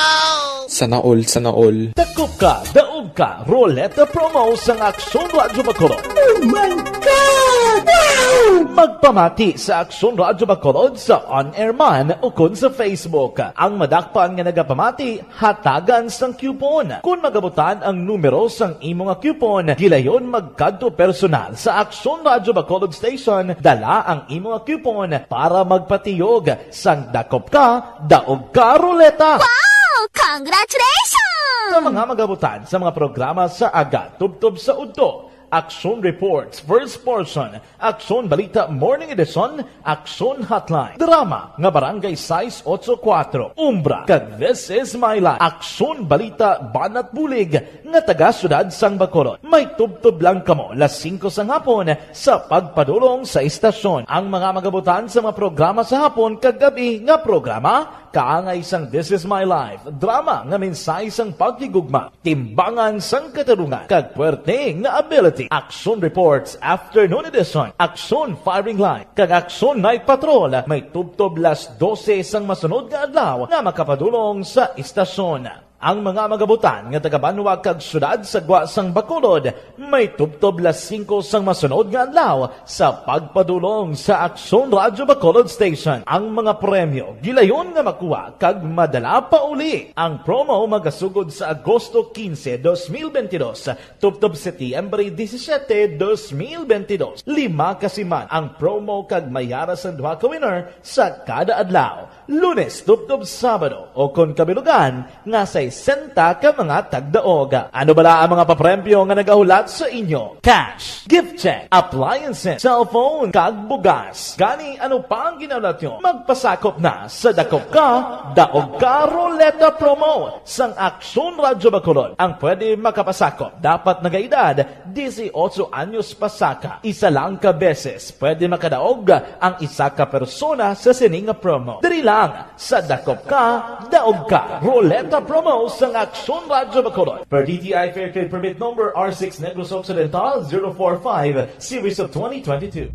Sana all. Dakop ka, daog ka, Roleta Promo sang Aksyon Radyo Bacolod. Oh my God! Wow! Magpamati sa Aksyon Radyo Bacolod sa on-air man o kun sa Facebook. Ang madakpan nga nagapamati, hatagan sang coupon. Kung magabutan ang numero sang imo nga coupon, gilayon magkadto personal sa Aksyon Radyo Bacolod Station, dala ang imo nga coupon para magpatiyog sang dakop ka, daog ka, Roleta. Wow! Congratulations! Sa mga magabutan sa mga programa sa Aga, Tubtob sa Udto, Aksyon Reports, First Portion, Aksyon Balita Morning Edition, Aksyon Hotline, Drama nga Barangay 684, Umbra, kag This Is My Life, Aksyon Balita Banat Bulig nga taga-syudad sang Bacolod. May tubtob lang kamo las 5 sang hapon sa pagpadulong sa istasyon. Ang mga magabutan sa mga programa sa hapon kag gabi nga programa kaangay sang This Is My Life, drama nga mensahe sang pagtigugma, timbangan sang katarungan, kag puwerte nga ability, Aksyon Reports Afternoon Edition, Aksyon Firing Line, kag Aksyon Night Patrol, may tubtob las 12 sang masunod nga adlaw nga makapadulong sa istasyon. Ang mga magabutan nga taga-Banwa kag syudad sa Gwa sang Bacolod, may tubtob las 5 sang masunod nga adlaw sa pagpadulong sa Aksyon Radyo Bacolod Station. Ang mga premyo gilayon nga makuha kag madala pa uli. Ang promo magasugod sa Agosto 15, 2022, tubtob Setyembre 17, 2022. 5 kasiman ang promo kag mayara sa 2 ka winner sa kada adlaw. Lunes tubtob Sabado o kon kabilugan nga sa 60 ka mga tagdaog. Ano bala ang mga papremyo nga nagahulat sa inyo? Cash, gift check, appliances, cellphone, kag bugas. Gani ano pa ang ginaulat nyo? Magpasakop na sa Dakop Ka, Daog Ka Roleta Promo sang Aksyon Radyo Bacolod. Ang pwede makapasakop dapat nagaedad 18 anyos pasaka. Isa lang ka beses pwede makadaog ang isa ka persona sa sining promo. Diri lang sa Dakop Ka, Daog Ka Roleta Promo sang Aksyon Radyo Bacolod. Per DTI Fair Trade Permit Number R6 Negros Occidental 045 Series of 2022.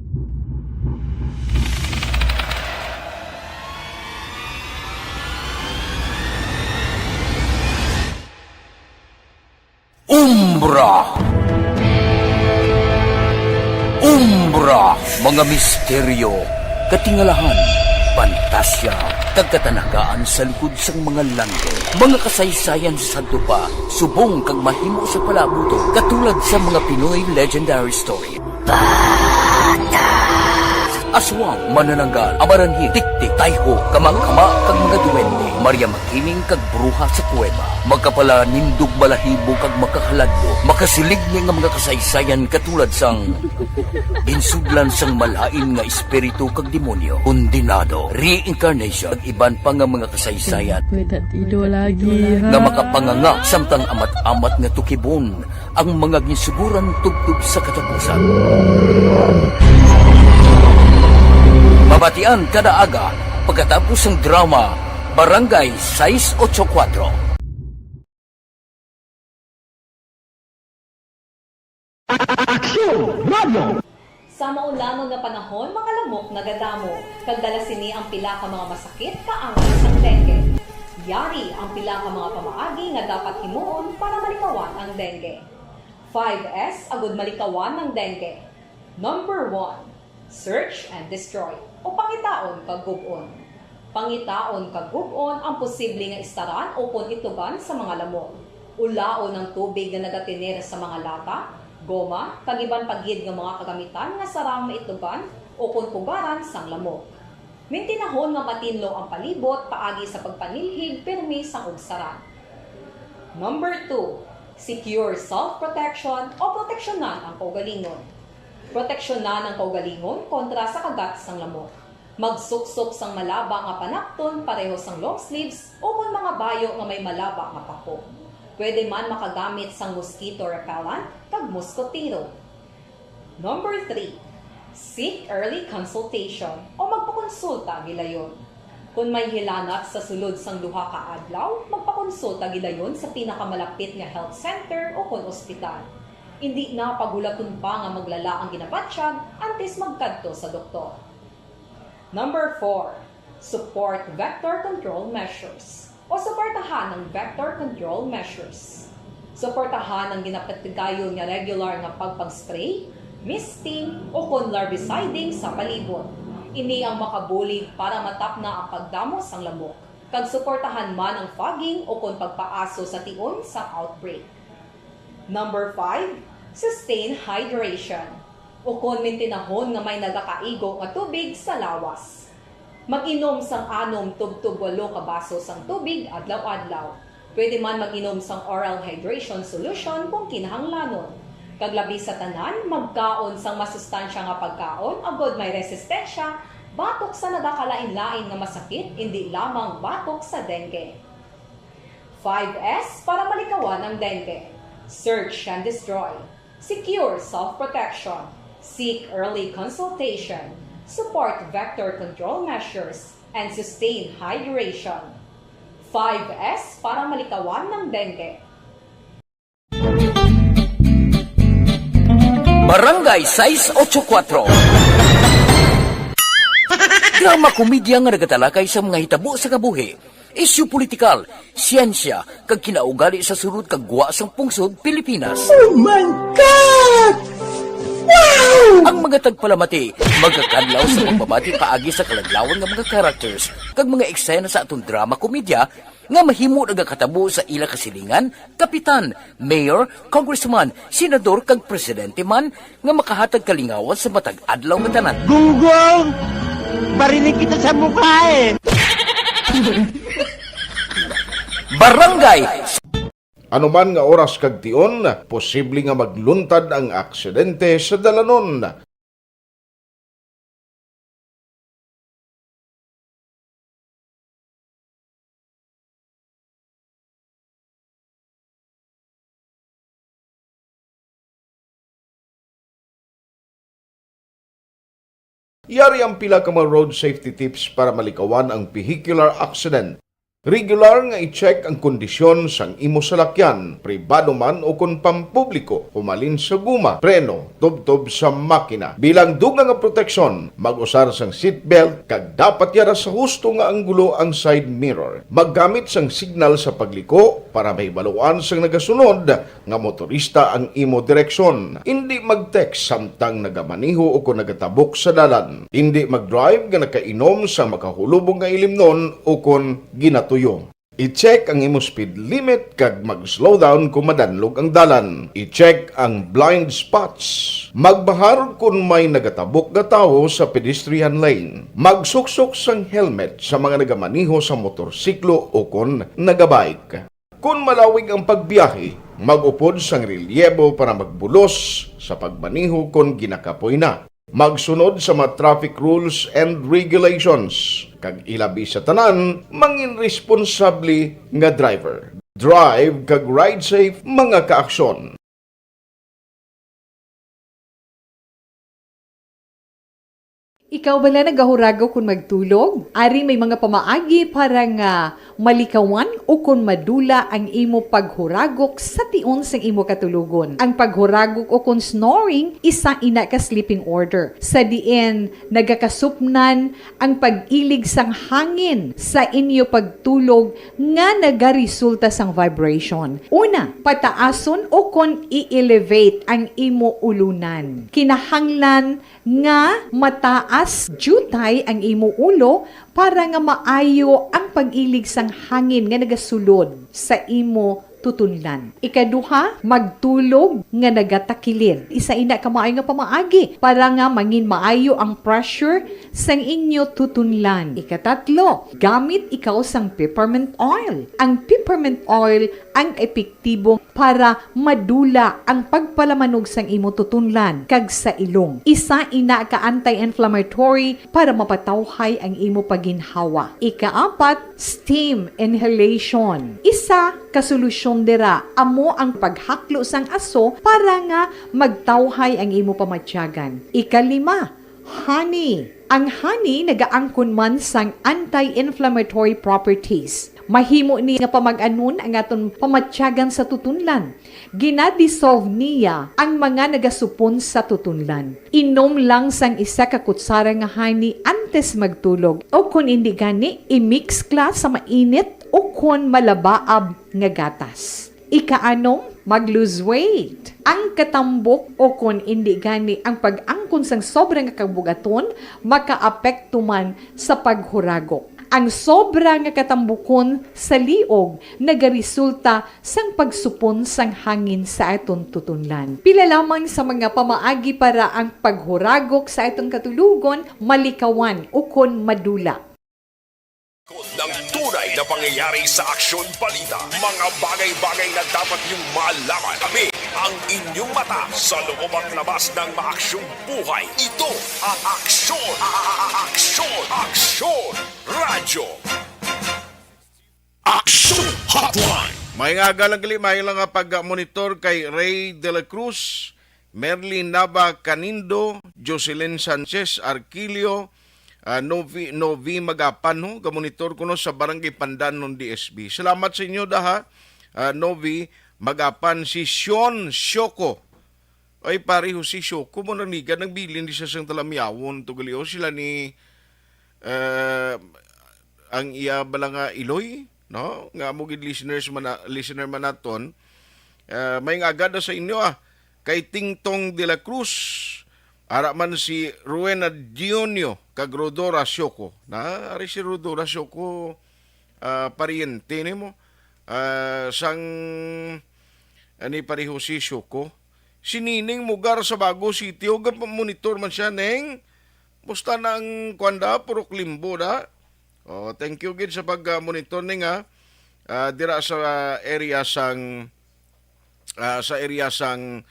Umbra, mga misteryo, katingalahan, pantasya, kagkatanagaan sa likod sang mga lando, mga kasaysayan sa dupa, subong kag mahimo sa palabuto, katulad sa mga Pinoy legendary story. Aswang, manananggal, amaranhit, tiktik, tayho, kamang-kama, kag mga duwende, Maria Makining kag bruha sa kuweba, magkapala nindog balahibo kag makahaladlo, makasilig ni nga mga kasaysayan katulad sang insudlan sang malain nga espiritu kag demonyo, kondinado, reincarnation, kag iban pa nga mga kasaysayan nga makapanganga samtang amat-amat nga tukibon ang mga ginsuguran tugtog sa katapusan. Mabatian kada aga pagkatapos ng drama Barangay 684. Aksyon Radio! Sa maulamang nga panahon, mga lamok nagadamo. Kagdala sini ang pila ka mga masakit kaangay sang dengue. Yari ang pila ka mga pamaagi nga dapat himuon para malikawan ang dengue. 5S agud malikawan ng dengue. Number 1. Search and destroy o pangitaon kag gub-on. Pangitaon kag gub-on ang posible nga istaran o pon itugan sa mga lamok. Ulaon ng tubig nga nagatiner sa mga lata, goma, kag iban pagid nga mga kagamitan nga sarang maitugan o pon pugaran sang lamok. Mintinahon nga matinlo ang palibot paagi sa pagpanilhig permi sang ugsaran. Number 2. Secure self-protection o proteksyonan ang kaugalingon. Proteksyonan ang kaugalingon kontra sa kagat sang lamok. Magsuksok sang malaba nga panakton pareho sang long sleeves o kung mga bayo nga may malaba nga pako. Pwede man makagamit sang mosquito repellent kag mosquitero. Number 3. Seek early consultation o magpakonsulta gilayon. Kung may hilanat sa sulod sang duha ka adlaw, magpakonsulta gilayon sa pinakamalapit nga health center o kun ospital. Hindi na pagulaton pa nga maglala ang ginabatsyag antes magkadto sa doktor. Number 4. Support vector control measures o suportahan ng vector control measures. Suportahan ang ginapatigayon nga regular nga pagpag-spray, misting o kon larviciding sa palibot. Ini ang makabulig para matapna ang pagdamo sang lamok. Kag suportahan man ang fogging o kon pagpaaso sa tion sa outbreak. Number 5, sustain hydration o kung mintinahon nga may nagakaigo nga tubig sa lawas. Mag-inom sang 6 tub-tub 8 ka baso sang tubig adlaw-adlaw. Pwede man mag-inom sang oral hydration solution kung kinahanglanon. Kaglabi sa tanan, magkaon sang masustansya nga pagkaon agod may resistensya, batok sa nagakalain-lain nga masakit, hindi lamang batok sa dengue. 5S para malikawan ang dengue. Search and destroy. Secure self-protection. Seek early consultation. Support vector control measures. And sustain hydration. 5S para malikawan ng dengue. Barangay 684. Drama komedya nga nagatalakay sa mga hitabo sa kabuhi. Isyu politikal, siyensya, kag kinaugali sa surut kag guwa sang pungsod Pilipinas. Oh my God! Wow! Ang mga tagpalamati, magkakadlaw sa pagbabati paagi sa kalaglawan ng mga characters kag mga eksena sa atong drama komedya nga mahimo nagakatabo sa ila kasilingan, kapitan, mayor, congressman, senador kag presidente man nga makahatag kalingawan sa matag adlaw nga tanan. Gunggong! Barinig kita sa mukha eh! Barangay Anuman nga oras kag tion, posible nga magluntad ang aksidente sa dalanon. Yari ang pila ka mga road safety tips para malikawan ang vehicular accident. Regular nga i-check ang kondisyon sang imo salakyan, pribado man o kun pampubliko, humalin sa guma, preno, tubtob sa makina. Bilang dugang nga proteksyon, mag-usar sang seatbelt kag dapat yara sa husto nga anggulo ang side mirror. Maggamit sang signal sa pagliko para mahibaluan sang nagasunod nga motorista ang imo direksyon. Hindi mag-text samtang nagamaniho o kung nagatabok sa dalan. Hindi mag-drive nga nakainom sa makahulubong nga ilimnon o kung ginatuyo. I-check ang imo speed limit kag mag-slow down kung madanlog ang dalan. I-check ang blind spots. Magbahar kung may nagatabok nga tawo sa pedestrian lane. Magsuksok sang helmet sa mga nagamaniho sa motorsiklo o kung nagabike. Kung malawig ang pagbiyahe, mag-upod sang relyebo para magbulos sa pagmaniho kung ginakapoy na. Magsunod sa mga traffic rules and regulations. Kag ilabi sa tanan, mangin responsable nga driver. Drive kag ride safe mga kaaksyon. Ikaw bala nagahurago kung magtulog? Ari may mga pamaagi para nga malikawan o kung madula ang imo paghuragok sa tion sang imo katulugon. Ang paghuragok o kung snoring, isa ina ka sleeping order. Sa diin, nagakasupnan ang pag-ilig sang hangin sa inyo pagtulog nga nagaresulta sang vibration. Una, pataason o kung i-elevate ang imo ulunan. Kinahanglan nga mataas jutay ang imo ulo para nga maayo ang pag-ilig sang hangin nga nagasulod sa imo tutunlan. Ikaduha, magtulog nga nagatakilid. Isa ina ka maayo nga pamaagi para nga mangin maayo ang pressure sang inyo tutunlan. Ikatatlo, gamit ikaw sang peppermint oil. Ang peppermint oil ang epektibo para madula ang pagpalamanog sang imo tutunlan kag sa ilong. Isa ina ka anti-inflammatory para mapatawhay ang imo paginhawa. Ikaapat, steam inhalation. Isa ka solusyon dira amo ang paghaklo sang aso para nga magtawhay ang imo pamatyagan. Ikalima, honey. Ang honey nagaangkon man sang anti-inflammatory properties. Mahimo ni nga pamag-anon ang aton pamatyagan sa tutunlan. Ginadissolve niya ang mga nagasupon sa tutunlan. Inom lang sang isa ka kutsara nga honey antes magtulog. O kung hindi gani, i-mix class sa mainit o kung malabaab nga gatas. Ikaanom, mag-lose weight. Ang katambok o kung hindi gani ang pag-angkon sang sobrang kabugaton, makaapekto man sa paghuragok. Ang sobra nga katambukon sa liog nagaresulta sang pagsupon sang hangin sa aton tutunlan. Pila lamang sa mga pamaagi para ang paghuragok sa aton katulugon malikawan o kon madula. Ng tunay na pangyayari sa Aksyon Balita. Mga bagay-bagay na dapat niyong malaman. Kami ang inyong mata sa loob at labas ng maaksyong buhay. Ito ang Aksyon! Aksyon! Aksyon! Radyo! Aksyon Hotline! May nga galang may lang nga pag-monitor kay Ray De La Cruz, Merlin Nava Canindo, Jocelyn Sanchez Arquilio, Novi Magapan, no? Gamonitor ko no sa Barangay Pandan ng DSB. Salamat sa inyo daha, Novi Magapan. Si Sean Shoko. Ay pareho si Shoko mo naniga, nagbilin di siya sang talamyawon. Tugalio sila ni ang iya balanga Iloy, no? Nga mo gid listener man naton. May nga agad sa inyo kay Tingtong de la Cruz. Ara man si Rowena Dionio kag Rodora Sioko. Na ari si Rodora Sioko pariente nimo sang ani pareho si Sioko. Sinining mugar sa Bago City og monitor man siya neng musta nang kwanda puro klimbo da. Oh, thank you gid sa pag monitor ning dira sa area sang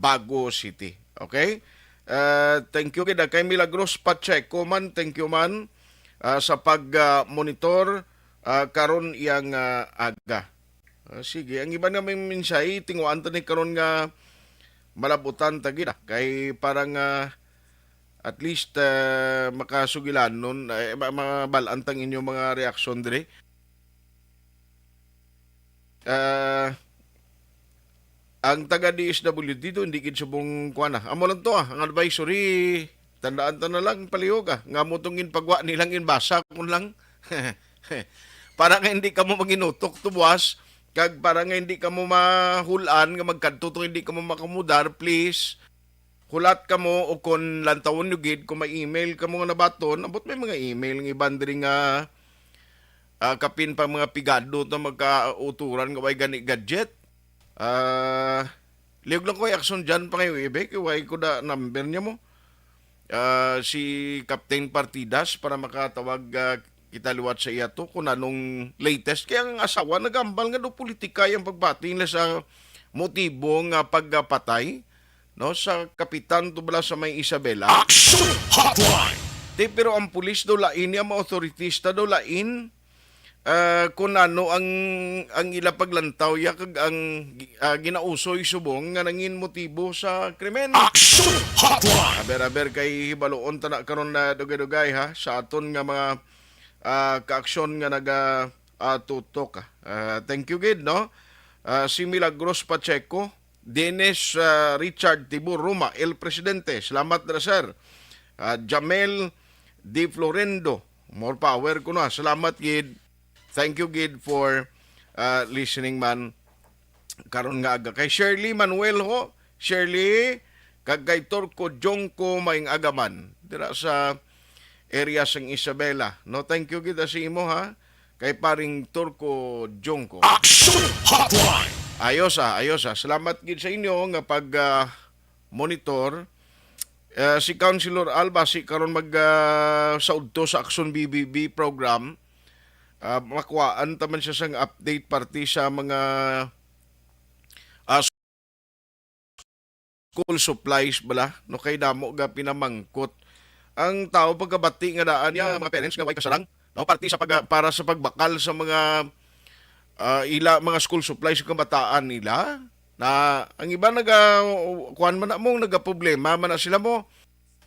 Bago City. Okay? Thank you kid kay Milagros Pacheco man, thank you man sa pag-monitor karon iyang aga. Sige, ang iba na may minsay tinguan ta ni karon nga malabutan ta gid kay parang at least makasugilan nun mabalantang inyong mga reaksyon dire. Ang taga DSWD dito hindi kid subong kuana. Amo lang to ang advisory tandaan ta na lang palihog nga mo tungin pagwa nilang inbasa kun lang. Para nga hindi ka mo maginutok tubuas kag para nga hindi ka mo mahulan nga magkadto tong hindi ka mo makamudar, please hulat ka mo o kung lantawon yung gid kung may email ka mo nga nabaton abot may mga email ng iban diri nga kapin pa mga pigado to magkauturan nga way gani gadget. Liog lang ko action dyan pa kayo ibe kay ko da number niya mo si Captain Partidas para makatawag kita liwat sa iya to kung anong latest kaya ang asawa nagambal nga do politika yung pagbati nila sa motibo nga pagpatay no sa kapitan to bala sa may Isabela. Action Hotline. Pero ang pulis do lain ang mga authorities ta do lain kung ano ang ila paglantaw ya kag ang ginausoy subong nga nangin motibo sa krimen. Action Hotline. Aber kay hibaloon ta na karon na dugay-dugay ha sa aton nga mga kaaksyon nga tutok. Thank you gid no. Si Milagros Pacheco, Dennis Richard Tibur Ruma, El Presidente. Salamat na sir. Jamel Di Florendo, more power ko na. Salamat gid. Thank you gid for listening man karon nga aga. Kay Shirley Manuel ho, Shirley kag kay Torco Jongko maing agaman dira sa area sang Isabela. No, thank you gid sa imo ha. Kay paring Torco Jongko. Action Hotline. Ayos. Salamat gid sa inyo nga pag monitor. Si Councilor Alba si karon mag saudto sa Action BBB program. Makuhaan taman siya sang update party sa mga school supplies bala no kay damo ga pinamangkot ang tao pagkabati nga daan ya mga parents nga way kasarang no party sa para sa pagbakal sa mga mga school supplies sa kabataan nila na ang iba kuan man na mong nagaproblema man na sila mo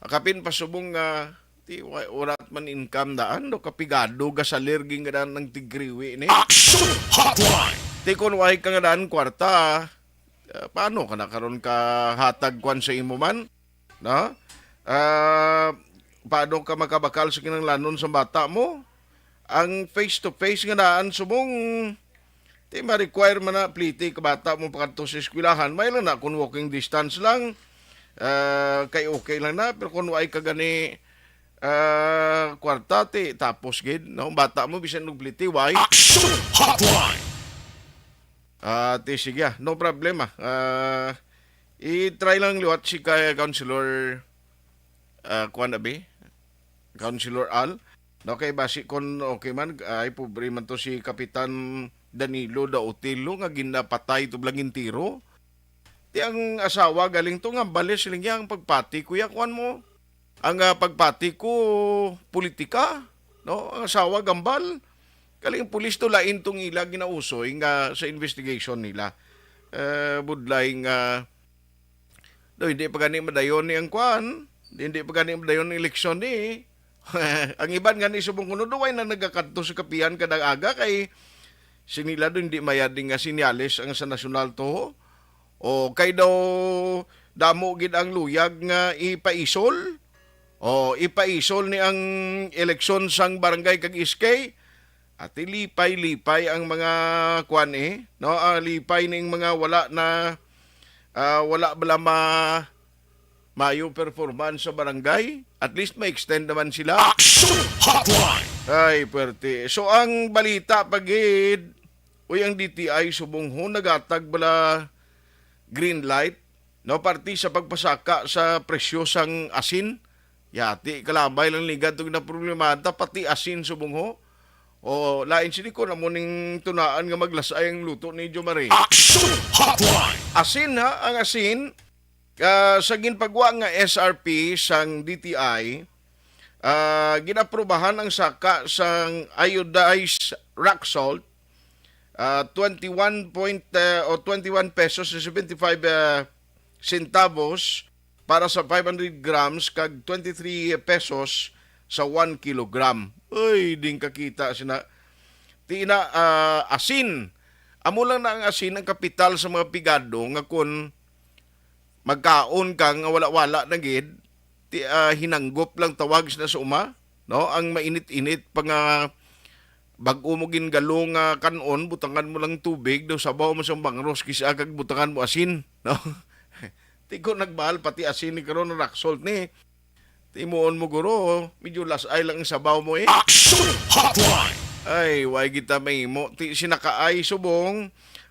kapin pasubong urat man income daan no kapigado gasalir ging daan ng tigriwi ni Action Hotline. Kon way ka nga daan kwarta paano ka na karon ka hatag kwan sa imo man no paano ka makabakal sa kinanglanon sa bata mo ang face to face nga daan subong ma-require man na pliti ka bata mo pakadto sa eskwelahan may lang na kung walking distance lang kay okay lang na pero kung way ka gani kwarta tapos gid no bata mo bisan og pliti way Action Hotline. Sige no problema. I-try lang liwat si kay Councilor kuan abi Councilor Al no kay basi kon okay man ay pobre man to si Kapitan Danilo Dautilo nga ginapatay to blangin tiro. Ti ang asawa galing to nga balis siling yang pagpati kuya kuan mo. Ang pagpati ko politika no ang asawa gambal kaling pulis to lain tong ila ginausoy nga sa investigation nila budlay nga hindi pa gani madayon ni ang kuan hindi pa gani madayon ni eleksyon ni ang iban gani subong kuno duway na nagakadto sa kapihan kadang aga kay sinila do hindi mayading nga sinyales ang sa nasyonal to o kay daw damo gid ang luyag nga ipaisol ipaisol ni ang eleksyon sang barangay kag iskay at lipay-lipay ang mga kuan no lipay ning mga wala bala mayo performance sa barangay at least may extend naman sila Action Hotline. Ay pwerte so ang balita pagid ang DTI subong ho nagatag bala green light no party sa pagpasaka sa presyo sang asin. Yati kalabay lang ligad tug na problemata pati asin subong ho. O lain sini ko na mo ning tunaan nga maglasay ang luto ni Jo Marie. Action Hotline. Asin ha, ang asin sa ginpagwa nga SRP sang DTI, ginaprubahan ang saka sang iodized rock salt, 21 pesos and 75 centavos para sa 500 grams kag 23 pesos sa 1 kilogram. Uy, din kakita sina. Tina asin. Amo lang na ang asin ang kapital sa mga pigado nga kun magkaon kang wala-wala na gid, hinanggop lang tawag na sa uma, no? Ang mainit-init pa nga bag-o mo gingalong kanon, butangan mo lang tubig, daw sabaw mo sa bangros kisa kag butangan mo asin, no? Ti ko nagbahal pati asin ni karon rock salt ni. Timuon mo guro, medyo lasay lang ang sabaw mo eh. Action Hotline. Ay, way kita may mo. Ti sinakaay subong.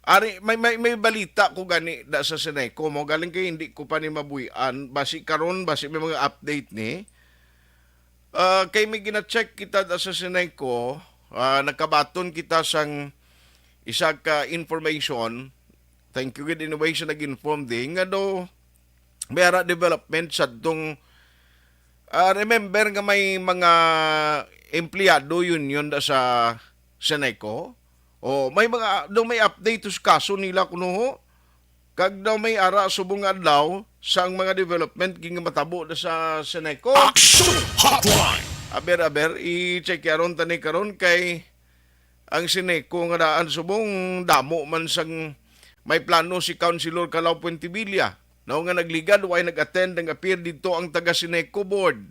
Ari, may balita ko gani da sa Seneco mo. Galing kay hindi ko pa ni mabuhian. Basi karon, basi may mga update ni. Kay may gina-check kita da sa Seneco. Nagkabaton kita sang isa ka information. Thank you good innovation nag-inform din. Nga do, may development sa itong remember nga may mga empleyado yun da sa Seneco. O may mga daw may update sa kaso nila kuno. Kag daw may ara subong adlaw sang mga development ginga matabo da sa Seneco. Action Hotline. Aber i-check yaron tani karon kay ang Seneco nga daan subong damo man sang may plano si Councilor Calao Puentevilla. No nga nagligad way nag-attend ng appear dito ang taga Seneco board.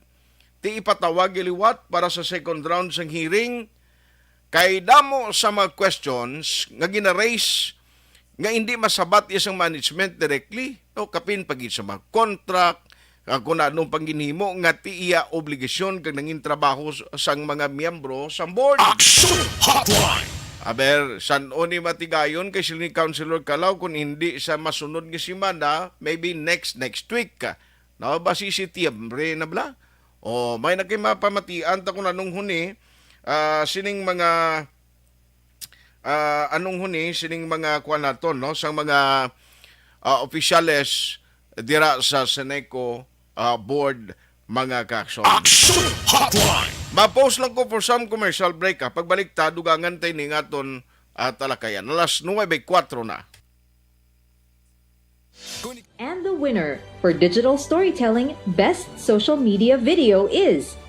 Ti ipatawag iliwat para sa second round sang hearing kay damo sa mga questions nga gina-raise nga hindi masabat isang management directly, no, kapin pagit sa mga contract, kung anong pangginhimo nga ti iya obligasyon kag nangin trabaho sang mga miyembro sa board. Action Hotline. Aber, san o ni matigayon kay sila ni Councilor Calao kung hindi sa masunod nga simana, maybe next week ka. No, basi si Tiembre na bla? O may nakimapamatian ta kung anong huni, sining mga sining mga kuan naton, no, sang mga opisyales dira sa Seneco board mga kaakson. Action Hotline. Ma-post lang ko for some commercial break. Pagbalik ta, dugangan tayo ni ngaton talakayan. Alas 9:04 na. And the winner for Digital Storytelling Best Social Media Video is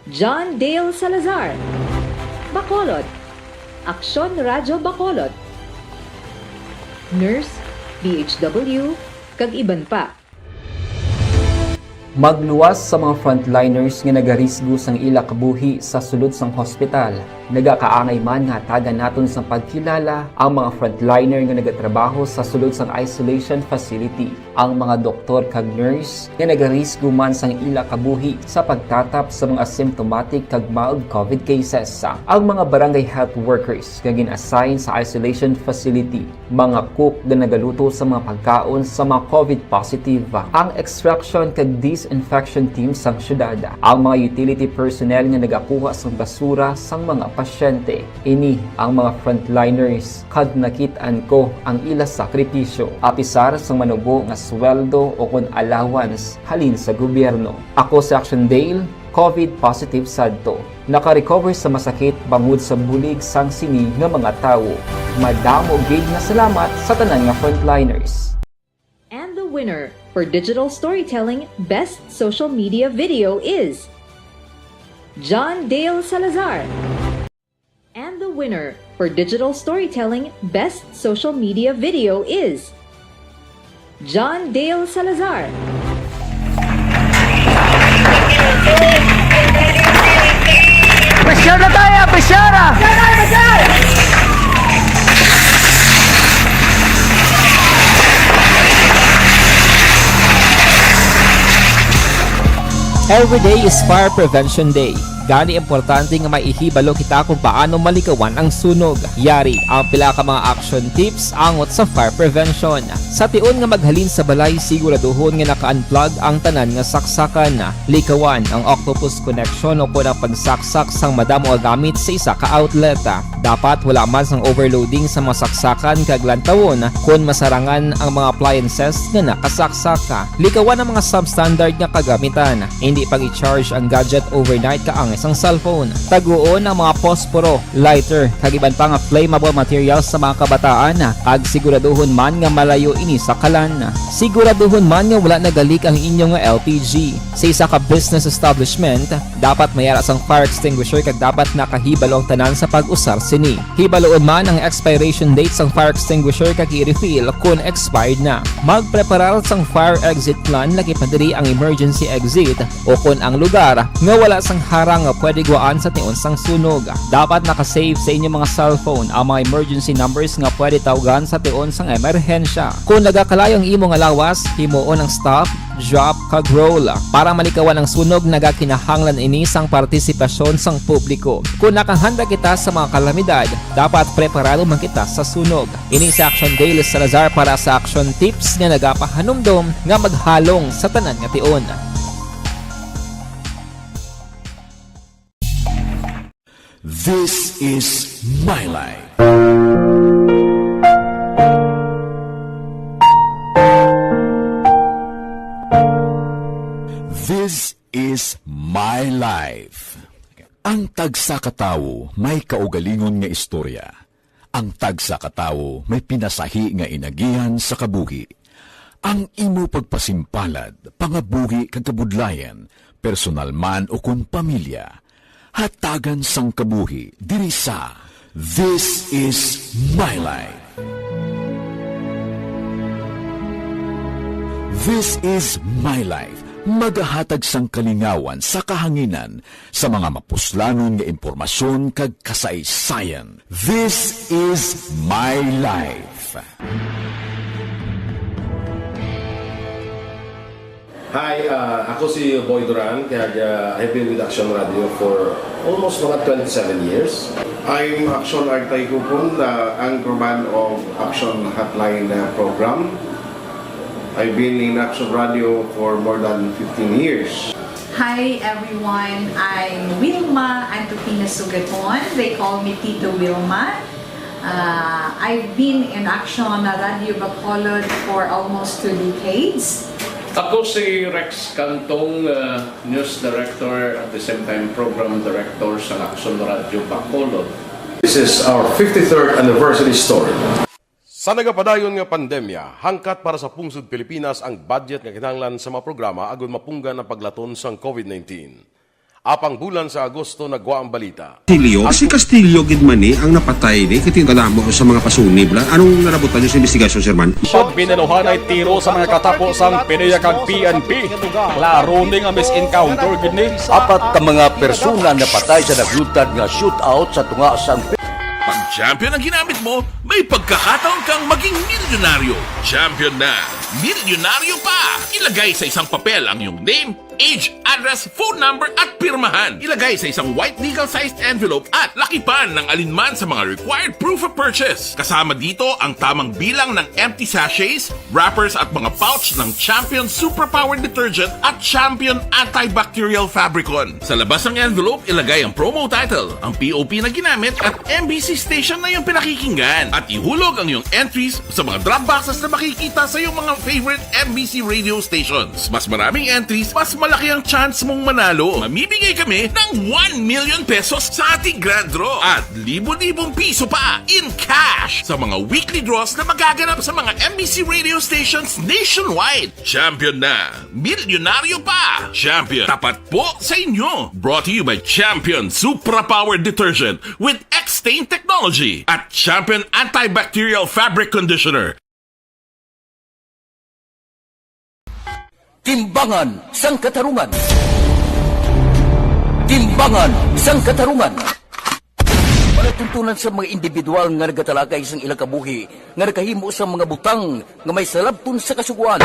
John Dale Salazar, Bacolod, Aksyon Radyo Bacolod, Nurse, BHW, kag iban pa. Magluwas sa mga frontliners nga nagarisgo sang ila kabuhi sa sulod sang hospital. Nagakaangay man nga tagan naton sang pagkilala ang mga frontliner nga nagatrabaho sa sulod sang isolation facility. Ang mga doktor kag nurse nga nagarisgo man sang ila kabuhi sa pagtatap sa mga symptomatic kag mild COVID cases. Ang mga barangay health workers nga gin-assign sa isolation facility, mga cook nga nagaluto sa mga pagkaon sa mga COVID positive, ang extraction kag disinfection team sang syudad, ang mga utility personnel nga nagakuha sang basura sang mga pasyente. Ini ang mga frontliners kad nakit-an ko ang ila sakripisyo apisar sang manubo nga sweldo o kun allowance halin sa gobyerno. Ako si Action Dale, COVID positive sadto. Naka-recover sa masakit bangod sa bulig sang sini nga mga tawo. Madamo gid na salamat sa tanan nga frontliners. And the winner for Digital Storytelling Best Social Media Video is John Dale Salazar. And the winner for Digital Storytelling Best Social Media Video is John Dale Salazar. Pasyara tayo! Pasyara! Every day is Fire Prevention Day. Gani importante nga maihibalo kita kung paano malikawan ang sunog. Yari ang pila ka mga action tips angot sa fire prevention. Sa tion nga maghalin sa balay, siguraduhon nga naka-unplug ang tanan nga saksakan. Likawan ang octopus connection o ang pagsaksak sang madamo nga gamit sa isa ka outlet. Dapat wala man sang overloading sa mga saksakan kag lantawon kung masarangan ang mga appliances nga nakasaksaka. Likawan ang mga substandard nga kagamitan. Hindi pag i-charge ang gadget overnight kaangis ang cellphone. Taguon ang mga posporo, lighter, kag iban pa nga flammable materials sa mga kabataan. Kag siguraduhon man nga malayo ini sa kalan. Siguraduhon man nga wala nagalik ang inyong LPG. Sa isa ka business establishment, dapat mayara sang fire extinguisher kag dapat nakahibalo ang tanan sa pag-usar sini. Hibaloon man ang expiration date sang fire extinguisher kag i-refill kung expired na. Magpreparar sang fire exit plan lagi pa diri ang emergency exit o kung ang lugar nga wala sang harang nga pwede guaan sa tion sang sunog. Dapat nakasave sa inyong mga cellphone ang mga emergency numbers nga pwede tawagan sa tion sang emerhensya. Kung nagakalayo ang imong lawas, himuon ang stop, drop kag roll. Para malikawan ang sunog, nagakinahanglan ini sang partisipasyon sang publiko. Kung nakahanda kita sa mga kalamidad, dapat preparado man kita sa sunog. Ini sa Action Daily Salazar para sa action tips nga nagapahanumdom nga maghalong sa tanan nga tion. This is my life. This is my life. Ang tagsakatawo may kaugalingon nga istorya. Ang tagsakatawo may pinasahi nga inagihan sa kabuhi. Ang imo pagpasimpalad, pangabuhi kag kabudlayan, personal man o kun pamilya, hatagan sang kabuhi diri sa This is my life. This is my life. Magahatag sang kalingawan sa kahanginan sa mga mapuslanon nga impormasyon kag kasaysayan. This is my life. Hi, ako si Boy Duran, kaya I've been with Action Radio for almost mga 27 years. I'm Action Artay Kupon, the anchorman of Action Hotline program. I've been in Action Radio for more than 15 years. Hi everyone, I'm Wilma Antopina Sugaton. They call me Tito Wilma. I've been in Action Radio Bacolod for almost 2 decades. Ako si Rex Cantong, News Director at the same time Program Director sa Action Radio Bacolod. This is our 53rd anniversary story. Sa nagapadayon nga pandemya, hangkat para sa pungsod Pilipinas ang budget nga kinahanglan sa mga programa agon mapunggan ang paglaton sang COVID-19. Apang bulan sa Agosto nagwa ang balita. Si Castillo gidmani ang napatay ni kitingdalamo sa mga pasunib. Anong narabutan niyo sa investigasyon, Sir Man? Siyod binaluhan ay tiro sa mga katapusang PDEA kag PNP. Klaro ni nga misencounter gini. Apat ka mga persona na patay sa naglutad nga shootout sa tunga sang Pag champion ang ginamit mo, may pagkakataon kang maging milyonaryo. Champion na! Milyonaryo pa! Ilagay sa isang papel ang iyong name, age, address, phone number at pirmahan. Ilagay sa isang white legal-sized envelope at lakipan ng alinman sa mga required proof of purchase. Kasama dito ang tamang bilang ng empty sachets, wrappers at mga pouch ng Champion Superpower Detergent at Champion Antibacterial Fabricon. Sa labas ng envelope, ilagay ang promo title, ang POP na ginamit at MBC station na yung pinakikinggan. At ihulog ang iyong entries sa mga drop boxes na makikita sa iyong mga favorite MBC radio stations. Mas maraming entries, mas malaki ang chance mong manalo. Mamibigay kami ng 1 million pesos sa ating grand draw at libo-libong piso pa in cash sa mga weekly draws na magaganap sa mga MBC radio stations nationwide. Champion na! Milyonaryo pa! Champion, tapat po sa inyo! Brought to you by Champion Supra Power Detergent with X-Stain Technology at Champion Antibacterial Fabric Conditioner. Timbangan sang katarungan. Timbangan sang katarungan. Palatuntunan sa mga individual nga nagatalagay sang ilang kabuhi nga nakahimo sa mga butang nga may salabton sa kasuguan.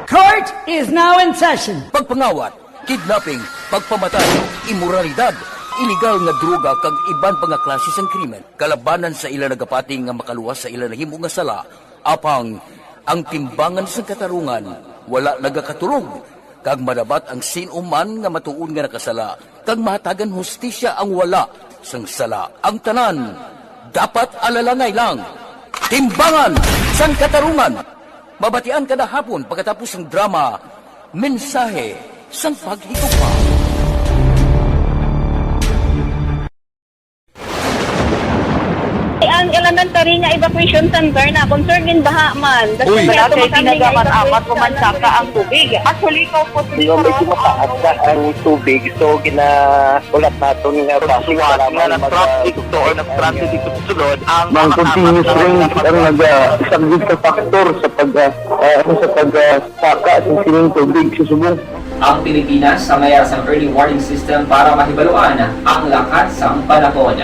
Court is now in session. Pagpangawat, kidnapping, pagpamatay, imoralidad, iligal nga droga kag iban pa nga klase sang krimen. Kalabanan sa ila nagapati nga makaluwas sa ila nahimo nga sala, apang ang timbangan sang katarungan wala nagakaturog. Kag madabat ang sinuman nga matuon nga nakasala, kag mahatagan hustisya ang wala sang sala. Ang tanan dapat alalangay lang. Timbangan sang katarungan. Mabatian kada hapon pagkatapos ng drama, mensahe sang paghigugma. Ang elementary nga evacuation center na concern din baha man. Uy, kaya kasi pinagaman-amat kumansaka ang tubig. Actually, ko po Medyo mataas na ang tubig, so ginaulat natin nga pasuwag nga ng traffic to or ng traffic dito sa sulod ang mga continuous ring ang isang good sa factor sa pagsaka at sining tubig sa subong. Ang Pilipinas sa mayroon sa early warning system para mahibaluan ang lakat sa panahon.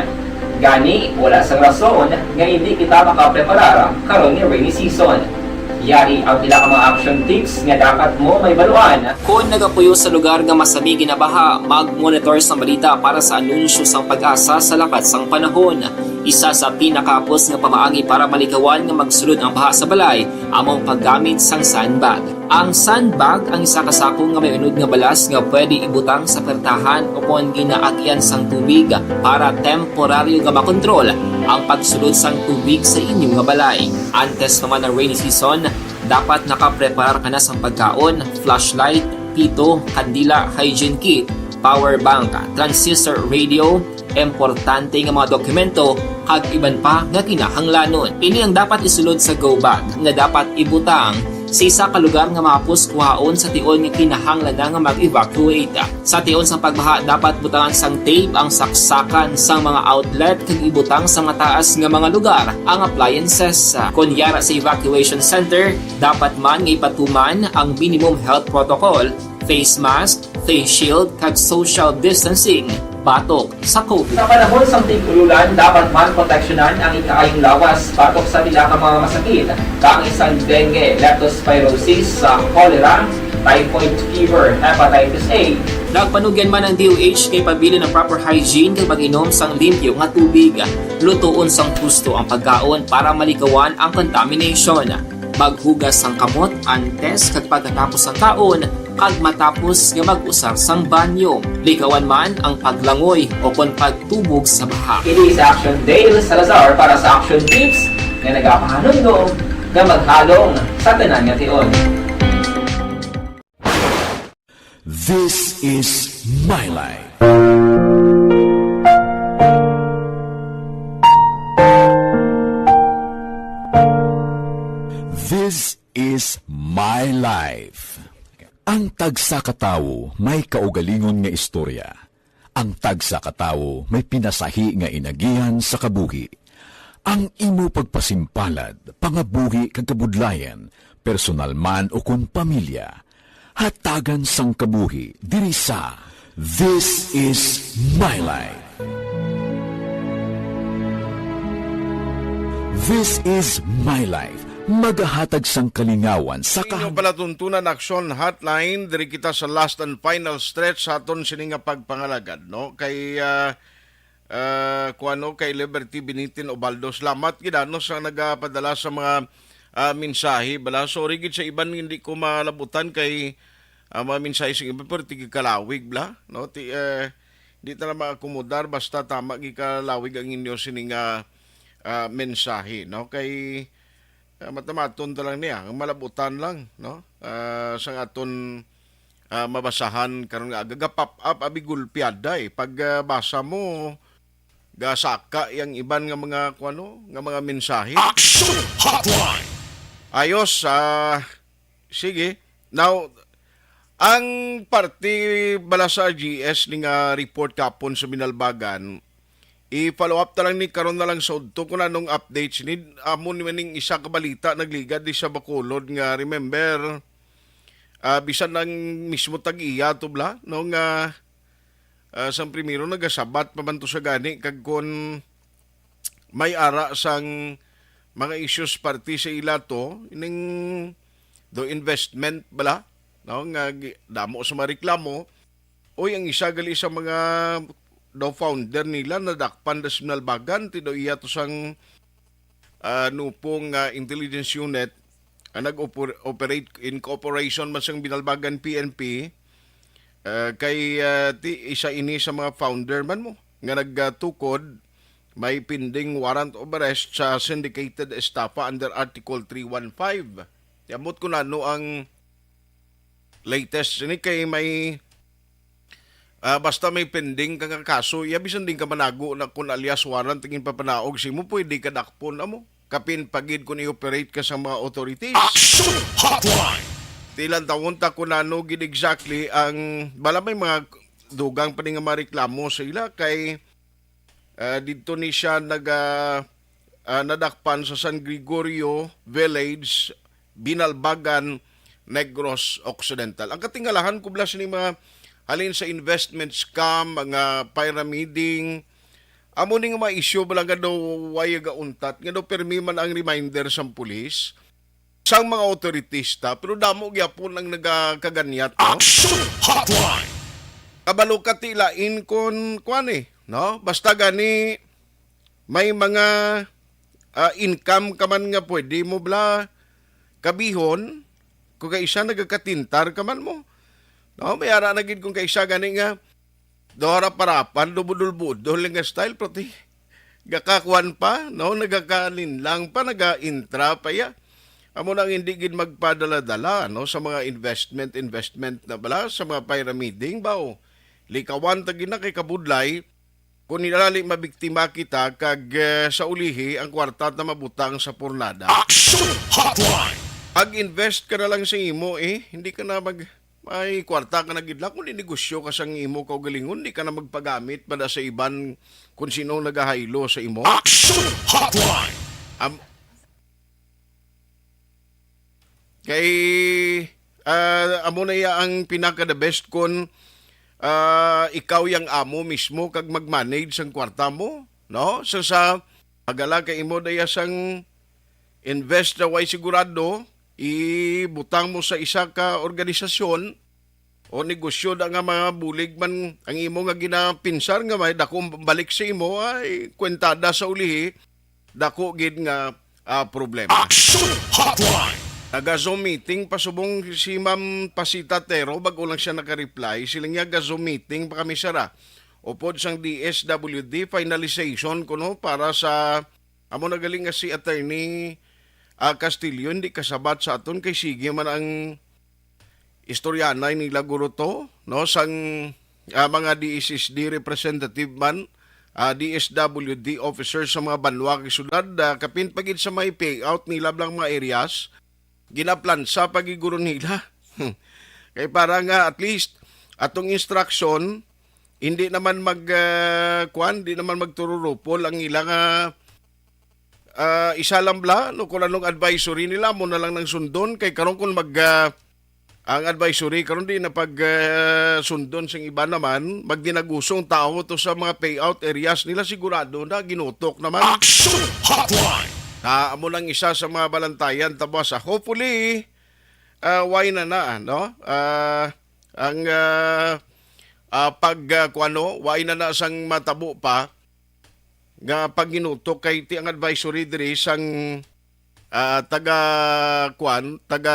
Gani, wala sa rason nga hindi kita makapreparar karon ni rainy season. Yari ang pila ka mga action tips nga dapat mo may baluan. Kung nagapuyo sa lugar nga masabi ginabaha, mag-monitor sa balita para sa anunsyo sang pag-asa sa lakat sang panahon. Isa sa pinakapos nga pamaagi para malikawan nga magsulod ang baha sa balay, among paggamit sang sandbag. Ang sandbag ang isa ka sako nga may unod nga balas nga pwede ibutang sa pertahan o kung ginaagyan sang tubig para temporaryo nga makontrol ang pagsulod sang tubig sa inyong nga balay. Antes naman ng rainy season, dapat nakaprepare ka na sa pagkaon, flashlight, pito, kandila, hygiene kit, power bank, transistor radio, importante nga mga dokumento kag iban pa nga kinahanglanon. Ini ang dapat isulod sa go bag nga dapat ibutang sa isa ka lugar nga mapus kuhaon sa tion nga kinahanglan nga mag-evacuate. Sa tion sa pagbaha dapat butangan sang tape ang saksakan sa mga outlet kag ibutang sa mataas nga mga lugar ang appliances. Kunyara sa evacuation center, dapat man nga ipatuman ang minimum health protocol, face mask, face shield kag social distancing. Batok sa COVID. Sa panahon sa tig-ululan, dapat man proteksyonan ang ikaayong lawas batok sa pila ka mga masakit. Kang isang dengue, leptospirosis, cholera, typhoid fever, hepatitis A. Nagpanugyan man ang DOH kay pabili ng proper hygiene kay pag-inom sang limpyo nga tubig. Lutuon sang gusto ang pagkaon para malikawan ang contamination. Maghugas sang kamot antes kag pagkatapos sang kaon kag matapos nga mag-usar sang banyo. Likawan man ang paglangoy o kon pagtubog sa baha. Kini sa Action Dale Salazar para sa Action Tips nga nagapahanundong nga maghalong sa tanan nga tion. This is my life. This is my life. Ang tagsa katawo may kaugalingon nga istorya. Ang tagsa katawo may pinasahi nga inagihan sa kabuhi. Ang imo pagpasimpalad, pangabuhi kag kabudlayan, personal man o kun pamilya, hatagan sang kabuhi diri sa This is my life. This is my life. Magahatag sang kalingawan sa Inyong palatuntunan aksyon hotline diri kita sa last and final stretch sa aton sini nga pagpangalagad no kay kuano kay Liberty Binitin Obaldo. Salamat gid no sa nagapadala sa mga mensahe bala. Sorry gid sa iban hindi ko malabutan kay mga mensahe sa iba pero tig kalawig bla no di ta na maakomodar basta tama gi kalawig ang inyo sini nga mensahe no kay matamaton ta lang niya, ang malabutan lang, no? Sa aton mabasahan karon nga gagapap up abigulpiada pag basa mo gasaka yang iban nga mga kuano nga mga mensahe. Action Hotline. Ayos sige. Now ang party bala sa GS ni nga report kapon sa Binalbagan i-follow up ta lang ni karon na lang sa udto kung anong updates ni amon ni maning isa ka balita nagligad di sa Bacolod nga remember bisan ang mismo tag-iya to bla no nga sang primero nagasabat pa man to sa gani kag kon may ara sang mga issues party sa ila to ining do investment bala no nga damo sa mareklamo oy ang isa gali sa mga daw founder nila nadakpan da Sinalbagan ti daw iya to sang nupong intelligence unit nag-operate in cooperation man sang Binalbagan PNP kay ti isa ini sa mga founder man mo nga nagtukod may pending warrant of arrest sa syndicated estafa under Article 315. Yamot ko na no ang latest ini kay may basta may pending kang kaso, bisan din ka manago na kung alias warrant tingin papanaog si mo, pwede ka dakpon mo. Kapin pagid kung i-operate ka sa mga authorities. Action Hotline! Tilan taon ta kung ano gid exactly ang bala may mga dugang pa nga mareklamo sa ila kay dito ni siya nadakpan sa San Gregorio Village, Binalbagan, Negros Occidental. Ang katingalahan ko blas ni mga halin sa investment scam, mga pyramiding, amo ning mga issue balaga daw way gauntat, nga daw permi man ang reminder sa pulis, sang mga otoritista, pero damo gyapon ang nagakaganyat. No? Action Hotline! Kabalo katilain kon no? Basta gani may mga income ka man nga pwede mo bla kabihon, kung kaisa nagakatintar ka man mo. No, may ara na gid kung kaisa gani nga dohara parapan do budol-budol nga style proti gakakuan pa no nagakanin lang pa naga-intra pa ya. Amo nang hindi gid magpadala-dala no sa mga investment na bala sa mga pyramiding bao. Likawan ta gid na kay kabudlay kung nilali mabiktima kita kag sa ulihi ang kwarta na mabutang sa pornada. Action Hotline! Ag-invest ka na lang sa imo hindi ka na may kwarta ka na gidla kung negosyo ka sang imo kaugalingon, di ka na magpagamit para sa iban kung sino nagahaylo sa imo. Action Hotline! Kay amo na iya ang pinaka the best kung ikaw yang amo mismo kag mag-manage sang kwarta mo, no? Sa agala kay imo daya sang invest na way sigurado ibutang mo sa isa ka organisasyon o negosyo da nga mga bulig man ang imo nga ginapinsar nga may dako balik sa imo ay kwentada sa ulihi dako gid nga problema. Action Hotline! Nag-Zoom meeting pasubong si Ma'am Pasita Tero bago lang siya naka-reply silang nga Zoom meeting pa kami sara upod sang DSWD finalization kuno para sa amo nagaling nga si attorney Castillo hindi kasabat sa aton kay sige man ang istoryanay nila guro to no sang mga DSSD representative man DSWD officers sa mga banwa kay syudad kapin pagid sa may payout nila blang mga areas ginaplansa pagiguro nila kay para nga at least atong instruction hindi naman hindi naman magtururupol ang ilang isa lang bla no kung anong advisory nila mo na lang ng sundon kay karon kung ang advisory karon di na pag sundon sing iba naman magdinagusong tao to sa mga payout areas nila sigurado na ginutok naman. Action Hotline! Amo lang isa sa mga balantayan tabas hopefully why na no ang why na sang matabo pa nga pagginutok kay ti ang advisory diri sang taga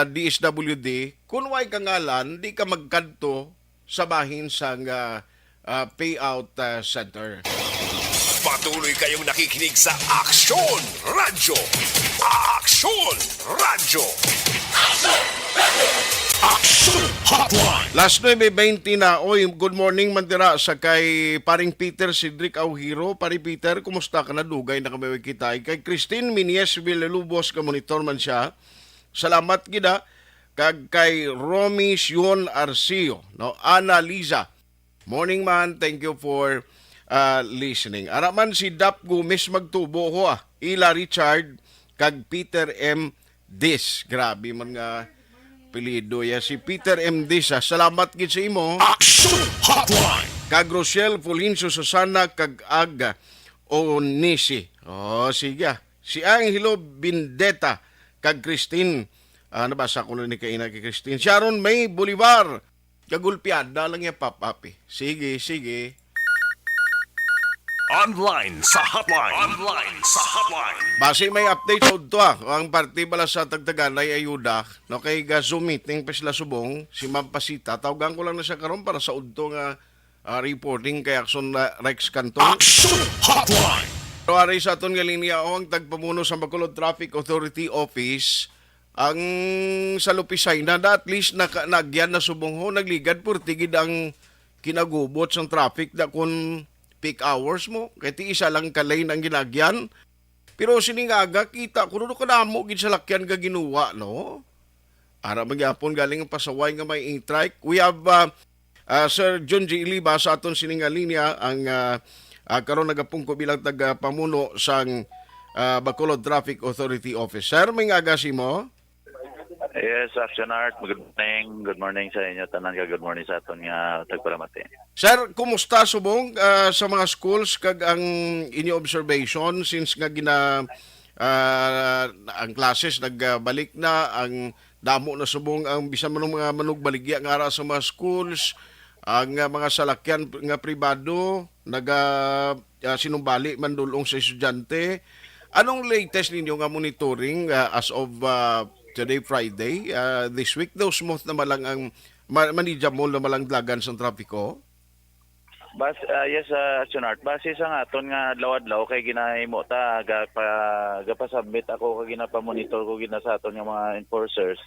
DSWD kun way kangalan di ka magkadto sa bahin sang payout center. Patuloy kayong nakikinig sa Action Radyo. Action Radyo. Action Hotline. Last 9:20 na. Oy, good morning mandira sa kay paring Peter Cedric Auhiro. Pari Peter, kumusta ka na? Dugay na kami kita. Kay Christine Minies Villalubos, ka monitor man siya. Salamat gida. Kag kay Romy Sion Arcio, no? Ana Liza. Morning man, thank you for listening. Araman si Dap Gomez magtubo ho Ila Richard kag Peter M. Dis. Grabe man nga pilido ya si Peter M. Dis. Salamat gid sa imo. Action Hotline. Kag Rochelle Fulinso Susana kag Aga Onisi. Sige. Si Angelo Bindeta kag Christine. Nabasa ko na ni kaina kay Christine. Sharon May Bolivar Kagulpiada lang yung pop-up eh. Sige, sige. Online sa hotline. Online sa hotline. Base may update sa udto ang party pala sa Tagtaganay ayuda no kay Zoom meeting pa sila subong si Ma'am Pasita tawagan ko lang na siya karon para sa udto nga reporting kay Action Rex Canton. Action Hotline. Pero ari sa aton nga linya ang tagpamuno sa Bacolod Traffic Authority Office ang salupisay na at least nagyan na subong ho nagligad purtigid ang kinagubot sa traffic da kun peak hours mo kay ti isa lang ka lane ang ginagyan. Pero siningaga kita kuno ka namo gid sa lakyan ga ginuwa no. Ara magyapon galing ang pasaway nga may trike. We have Sir John G. Iliba sa aton sininga linya ang karon nagapungko bilang tagapamuno sang Bacolod Traffic Authority Office. Sir, may agasi mo? Yes, Action Art. Good morning. Good morning sa inyo. Tanan ka. Good morning sa aton nga tagpalamati. Sir, kumusta subong sa mga schools kag ang inyo observation since nga ang classes nagbalik na ang damo na subong ang bisan man mga manugbaligya nga ara sa mga schools ang mga salakyan nga pribado sinumbali man dulong sa estudyante. Anong latest ninyo nga monitoring as of today Friday, this week daw smooth na malang ang manidya mo na malang dlagan sa trapiko? Yes, Action Art. Base sa nga aton nga adlaw-adlaw kay ginahimo ta gapasubmit ako kay ginapamonitor ko gina sa aton nga mga enforcers.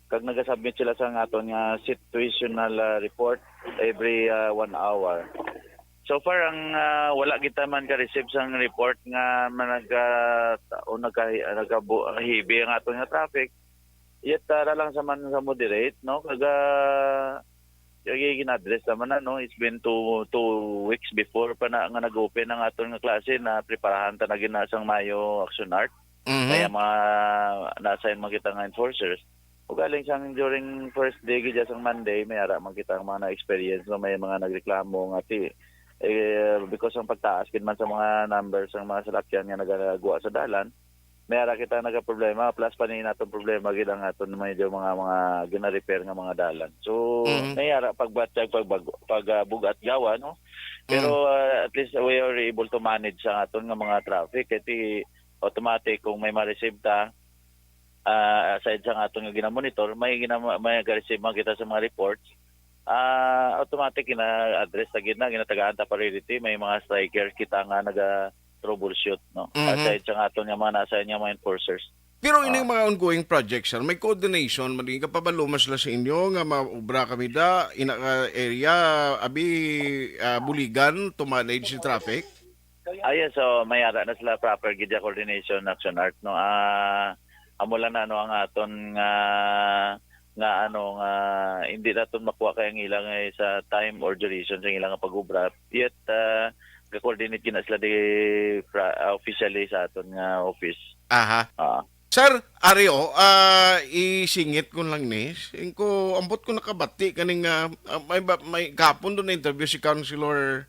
Kag nagasubmit sila sa nga aton nga situational report every 1 hour. So far ang wala kita man ka-receive sang report nga nagahibi ang aton nga traffic. Yet tara lang sa man sa moderate no kaga gina-address naman na no it's been two weeks before pa na nga nag-open ang aton nga klase na preparahan ta na ginasang Mayo Action Art. Kaya mga na-assign man kita nga enforcers. O galing sang during first day gid sang Monday may ara man kita ang mga na-experience no may mga nagreklamo nga because ang pagtaas kin man sa mga numbers ng mga salakyan nga nagagawa sa dalan may ara kita nagaproblema plus pa ni nato problema gid ang aton medyo mga gina-repair nga mga dalan. So may ara pagbatyag pagbugat gawa no. Pero at least we are able to manage sa aton nga mga traffic kay automatic kung may ma-receive ta aside sa aton nga gina-monitor may ga-receive man kita sa mga reports automatic ina-address ta gid na ginatagaan ta priority may mga strikers kita nga troubleshoot no aside sa aton nga mga nasa nya mga enforcers. Pero ining mga ongoing projects sir, may coordination maging kapabalumas la sa inyo nga maubra kami da ina area abi buligan to manage the traffic. Yes, so may ara na sila proper gid coordination Action Art no amo lang na ang aton nga hindi naton makuha kay ang ilang sa time or duration sa ilang pag-ubra yet ga-coordinate kina sila officially sa aton nga office. Aha. Sir, Ario, isingit ko lang ni. Ko ambot ko nakabati kaning may kapon do na interview si Councilor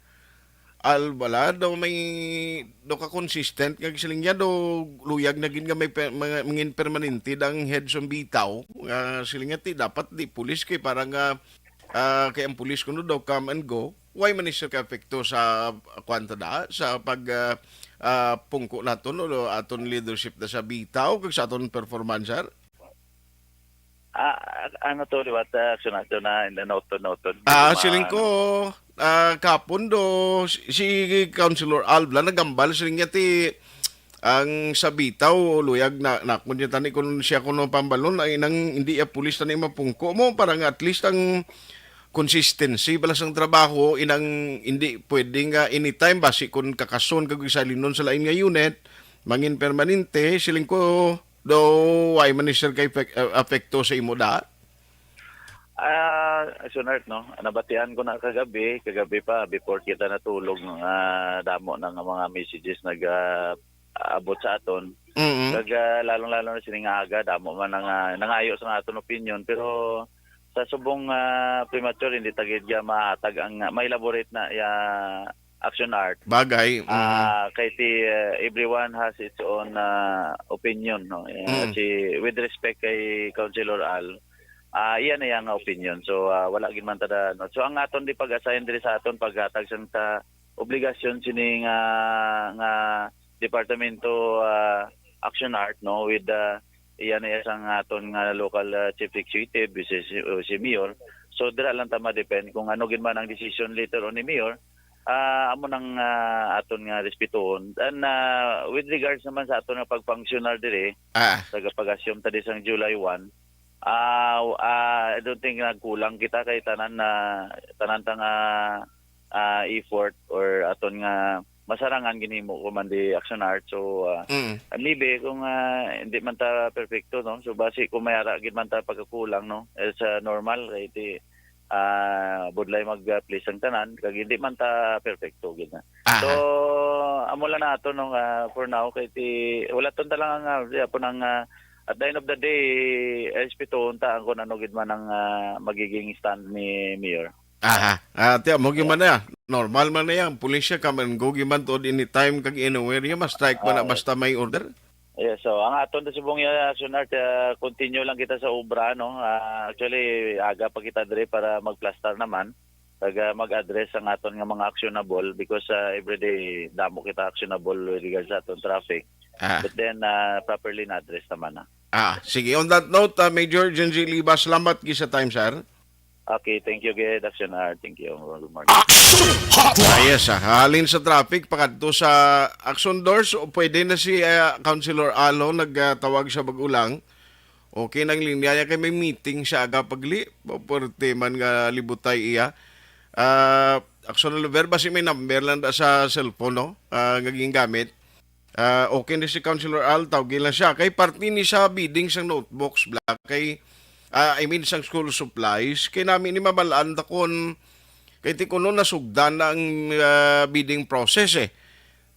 Albala daw may ka consistent nga siling niya do luyag na gin nga may mangin permanente dang heads on bitaw siling ti dapat di pulis kay para nga kay ang pulis kuno daw come and go. Why man siya ka-epekto sa kwanta da sa pag pungko naton o aton leadership da sa bitaw kag sa aton performance sir? Ano to liwat Action Art na noton. Siling ko kapon do si Councilor Albla nagambal siling niya ti ang sa bitaw luyag na kun tani kun siya kuno pambalon ay nang hindi pulis tani mapungko mo para nga at least ang consistency balas ang trabaho inang hindi pwedeng anytime basi kun kakason kag sa linon sa lain nga unit mangin permanente siling ko do why man sir kay apekto sa imo da Action Art no nabatian ko na kagabi pa before kita natulog damo ng mga messages abot sa aton kag lalong-lalo na sining aga damo man nangayo sa aton opinion pero sa subong premature hindi tagid mahatag ang may elaborate na Action Art bagay kay everyone has its own opinion no si with respect kay Councilor Al iyan na yang opinion. So wala gid man tada no. So ang aton di pag-assign diri sa aton paghatag sang ta obligasyon sini nga departamento Action Art no with iyan na sang aton nga local chief executive si Mayor. So dira lang ta ma-depend kung ano gid man ang decision later on ni Mayor. Amo nang aton nga respetuhon. And with regards naman sa aton nga pag-functional dire sa pag-assume ta sang July 1, I don't think nagkulang kita kay tanan tang effort or aton nga masarangan ginhimo ko man di Action Art. So maybe kung hindi man ta perfecto no, so basi kung mayara gid man ta pagkakulang no, as normal kay di budlay mag-place ang tanan kag hindi man ta perfecto gid na. So amo lang nato no for now kay ti wala ton ta lang nga apon ang at the end of the day respetuhon ta ang kun ano gid man ang magiging stand ni Mayor. Tiya mo gyud man na. Normal man na yan. Pulisya ka man go gyud man to anytime kag anywhere ya ma-strike man na basta may order. Yes, so ang aton sa subong Action Art, continue lang kita sa obra no. Actually aga pa kita dire para magplaster naman kag mag-address ang aton nga mga actionable because everyday damo kita actionable with regards sa aton traffic. But then properly na-address naman na. Sige. On that note, Major Genji Liba, salamat gi sa time, sir. Okay, thank you gid Action Art. Thank you. Good morning. Yes, halin sa traffic pakadto sa Action Doors o pwede na si Councilor Alo nagtawag sa Bagulang. Okay nang linya kay may meeting siya aga pagli porte man nga libutay iya. Action Oliver basi may number lang sa cellphone no ngaging gamit. Okay na si Councilor Al tawagin lang siya kay parte ni sa bidding sa notebooks black kay sang school supplies kay namin ni mabalaan takon kay ti kuno nasugdan na ang bidding process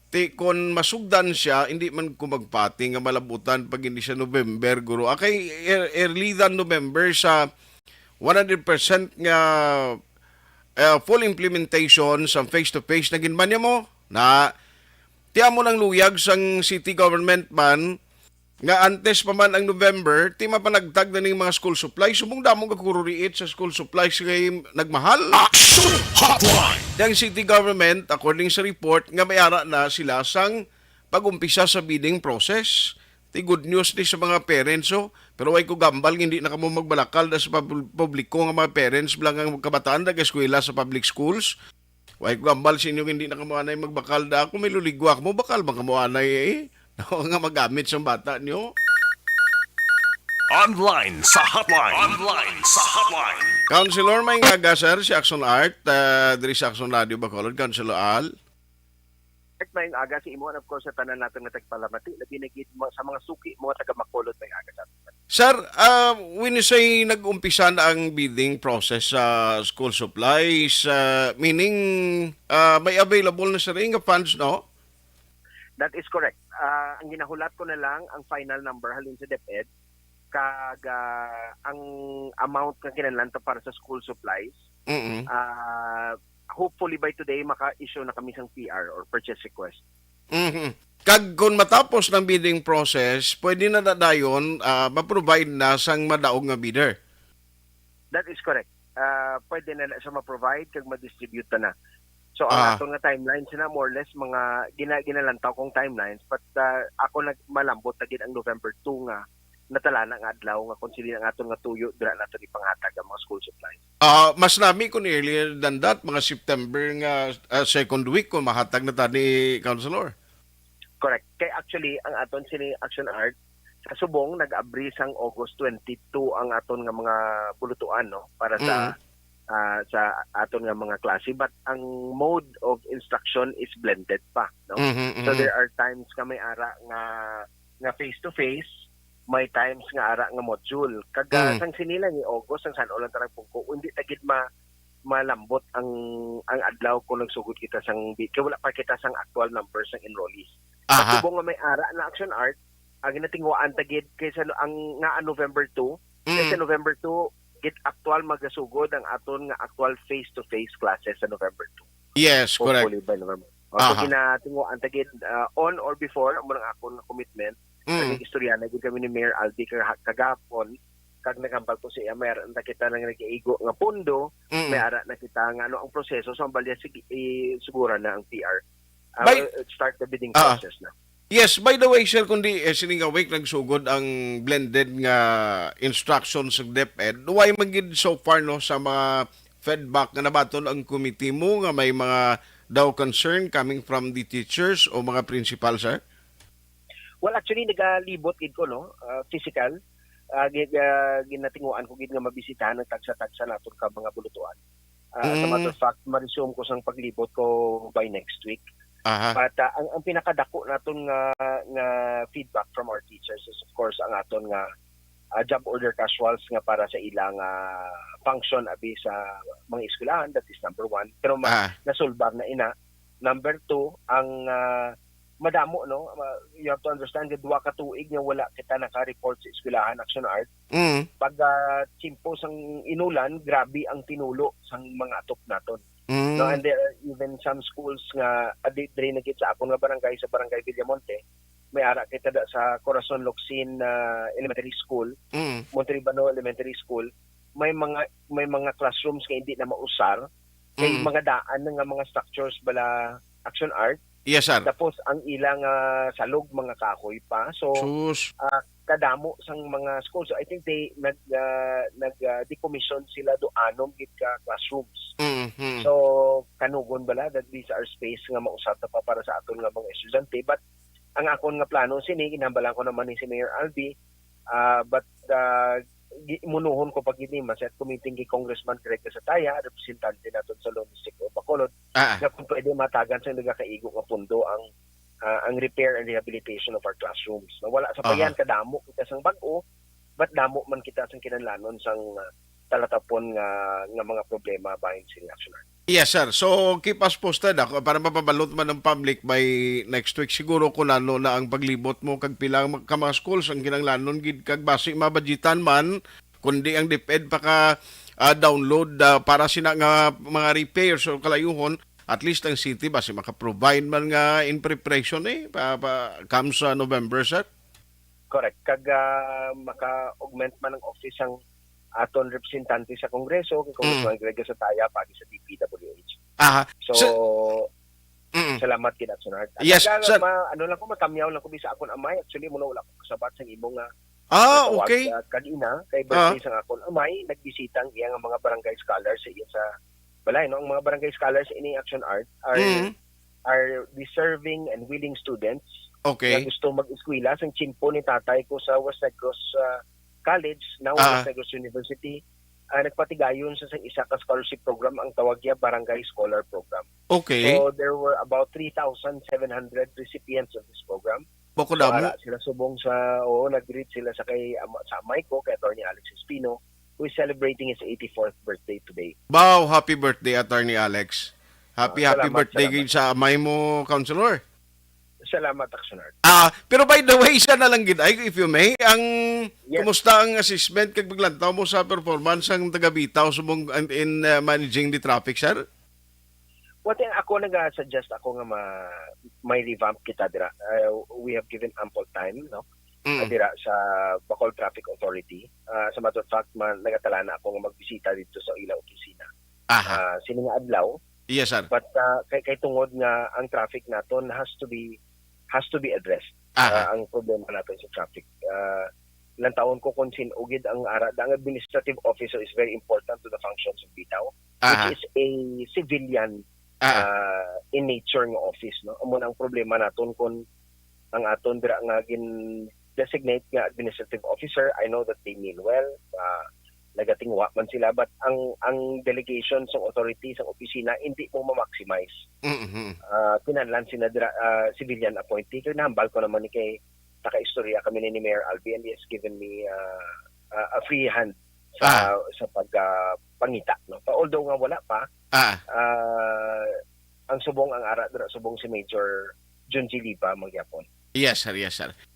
ti kon masugdan siya hindi man ko magpati nga malabutan pag hindi siya November guro kay early than November sa 100% nga full implementation sa face to face na ginman niya mo na tiya mo ng luyag sang city government man nga antes pa man ang November, ti mapanagtag na ning mga school supplies. Sumong damong kakururiit sa school supplies kay nagmahal. Action Hotline! Ang city government, according sa report, nga mayara na sila sang pag-umpisa sa bidding process. Ti good news ni sa mga parents. Pero way ko gambal, hindi na kamo magbalakal na sa publiko nga mga parents bilang ang kabataan nag-eskwela sa public schools. Way ko gambal sa inyo, hindi na kamo anay magbakal da ako. May luligwa mo, bakal bang kamo anay ako nga magamit sa bata niyo. Online sa hotline. Online sa hotline. Councilor may ngaga sir si Action Art diri sa Action Radio Bacolod. Councilor Al. May aga si imo and of course sa tanan natin nga tagpalamati labi na gid mo sa mga suki mga taga Bacolod may aga sa atin. Sir, when you say nag-umpisa na ang bidding process sa school supplies, meaning may available na sa ring of funds, no? That is correct. Ang ginahulat ko na lang ang final number halin sa DepEd kag ang amount nga kinahanglan para sa school supplies. Hopefully by today maka-issue na kami sang PR or purchase request. Kag kung matapos ng bidding process, pwede na dadayon ma-provide na sang madaog nga bidder. That is correct. Pwede na siya ma-provide kag ma-distribute na. So ang ato nga timelines na more or less mga ginalantaw kong timelines but ako nagmalambot na gid ang November 2 nga natala na nga adlaw nga consider ang aton nga tuyo dira nato ipanghatag ang mga school supplies. Mas nami kun earlier than that mga September nga second week kung mahatag na ta ni Councilor. Correct. Kay actually ang aton sini Action Art sa subong nag-abri sang August 22 ang aton nga mga bulutuan no para sa aton nga mga klase but ang mode of instruction is blended pa no. So there are times ka may ara nga face to face, may times nga ara nga module kag sang sinila ni August ang sanon lang tarang pungko hindi tagid malambot ang adlaw kung nagsugod kita sang kay wala pa kita sang actual numbers ng enrollees. Subong nga may ara na Action Art ang ginatingwaan tagid kaysa ang nga November 2 kaysa November 2 git actual magasugod ang aton nga actual face-to-face classes sa November 2. Yes, correct. Hopefully by November. So ginatinguan tagid on or before amo nang akon commitment. Ang istorya na gid kami ni Mayor Aldi kagapon kag nagambal ko siya, may ara na kita nang nag-iigo nga pondo, may ara na kita nga ano ang proseso so ang balya siguro na ang PR. Start the bidding process na. Yes, by the way, sir, kundi sining awake nagsugod ang blended nga instructions ng DepEd, why magid so far no sa mga feedback nga nabaton ang committee mo nga may mga daw concern coming from the teachers o mga principal, sir? Well, actually, nagalibot gid ko, no? Physical. Ginatinguan ko gid nga mabisitahan ng tagsa-tagsa naton ka mga bulutuan. As a matter of fact, ma-resume ko sang paglibot ko by next week. But ang pinakadako naton nga feedback from our teachers is of course ang aton nga job order casuals nga para sa ilang function abi sa mga eskwelahan, that is number 1. Pero nasolbar na ina. Number 2, ang madamo, no? You have to understand that 2 ka tuig nga wala kita naka-report sa eskwelahan Action Art. Pag chimpo sang inulan, grabe ang tinulo sang mga atop naton. No, and there are even some schools nga adre na gid sa akon nga barangay, sa barangay Villamonte, may ara kita da sa Corazon Locsin Elementary School, Monteribano Elementary School, may mga classrooms nga hindi na mausar, kay mga daan nga mga structures bala Action Art. Yes, sir. Tapos ang ilang salog mga kahoy pa. So kadamo sang mga schools. So I think they decommission sila do anom gid ka classrooms. So kanugon bala that these are space nga mausat pa para sa aton nga mga estudyante. But ang akon nga plano sini ginambalan ko naman ni si Mayor Albi, but munuhon ko pag gini maset committee kay Congressman Greg Casataya, representante naton sa Logistic o Bacolod, na kung pwede matagan sa nagakaigo nga pundo ang repair and rehabilitation of our classrooms. Na wala sa payan kadamo kita sang bag-o, but damo man kita sang kinahanglanon sang talatapon nga mga problema bahin sa Action Art. Yes, sir. So, keep us posted ako para mapabalot man ng public by next week. Siguro kung ano na ang paglibot mo kag pilang ka mga schools ang kinahanglanon gid kag basi mabudgetan man kundi ang DepEd pa ka download para sina nga mga repairs o kalayuhon, at least ang city basi maka-provide man nga in preparation come sa November, sir. Correct. Kag maka-augment man ang office ang aton representante sa Kongreso, kay Congressman Greg Casataya pati sa DPWH. Salamat kid Action Art. Yes, sir. Ano lang ko matamyaw lang ko bisa akon amay. Actually mo wala ko kasabat sa imong okay. Kanina kay birthday sang akon amay, nagbisita ang iyang mga barangay scholars sa iya sa balay, no? Ang mga barangay scholars sa ini Action Art are deserving and willing students. Okay. Na gusto mag-eskwela sang chimpo ni tatay ko sa West Negros College, now West Negros University. Nagpatigayon sa isa ka scholarship program, ang tawag niya Barangay Scholar Program. Okay. So there were about 3,700 recipients of this program. Bako damo. Sila subong nag-greet sila sa amay ko, kay Atty. Alex Espino, who is celebrating his 84th birthday today. Wow, happy birthday, Atty. Alex. Happy birthday salamat. Sa amay mo, Councilor. Salamat, Action Art. Pero by the way, isa na lang gid ay if you may, kumusta ang assessment kag biglantaw mo sa performance ang taga-Bitaw subong in managing the traffic, sir? What ako nag-suggest ako nga may revamp kita dira. We have given ample time, no? Dira sa Bacol Traffic Authority. Sa matter of fact, nagatala na ako nga magbisita dito sa ilang opisina. Sini nga adlaw. Yes, sir. But kay tungod nga ang traffic naton has to be addressed. Ang problema natin sa traffic. Ilang taon ko kung sinugid ang administrative officer is very important to the functions of Bitaw, which is a civilian in nature ng office, no? Amo ang problema naton kung ang aton dira nga gin-designate nga administrative officer. I know that they mean well, nagatingwa man sila, but ang delegation sa authority sa opisina hindi mo ma-maximize. Kinahanglan sila civilian appointee. Kaya nahambal ko naman ni kay naka-istorya kami ni Mayor Albi, and he has given me a free hand sa pangita, no? Although nga wala pa, ang subong ang ara subong si Major Jun G. Lipa magyapon. Yes, sir.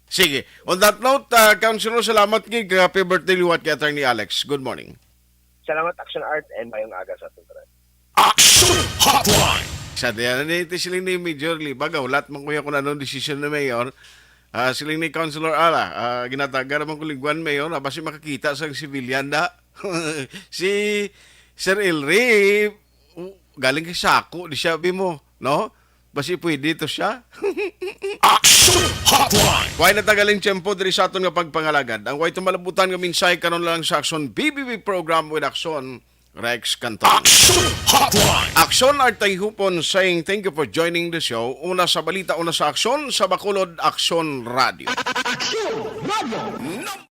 Sige. On that note, Councilor, salamat gig. Happy birthday liwat kay Atty. Alex. Good morning. Salamat, Action Art, and mayong aga sa ating tanan. Action Hotline! Sa diyan, sila ni Major Lipa, gawlat man kuya kung anong desisyon ng Mayor. Siling ni Councilor Ala, ginataga naman kuliguan mayor, basi makakita sa civilian da. Si Sir Elry, galing kay Sako, di sabi mo, no? Basi pwede to siya. Action Hotline! Kuhay na tagaling tiyempo diri sa aton nga pagpangalagad. Ang kuhay tumalabutan nga minsay karon lang sa Action BBB program with Action Rex Canton. Action Hotline! Action Artay Hupon saying thank you for joining the show. Una sa balita, una sa Action, sa Bacolod Action Radio. Action Radio!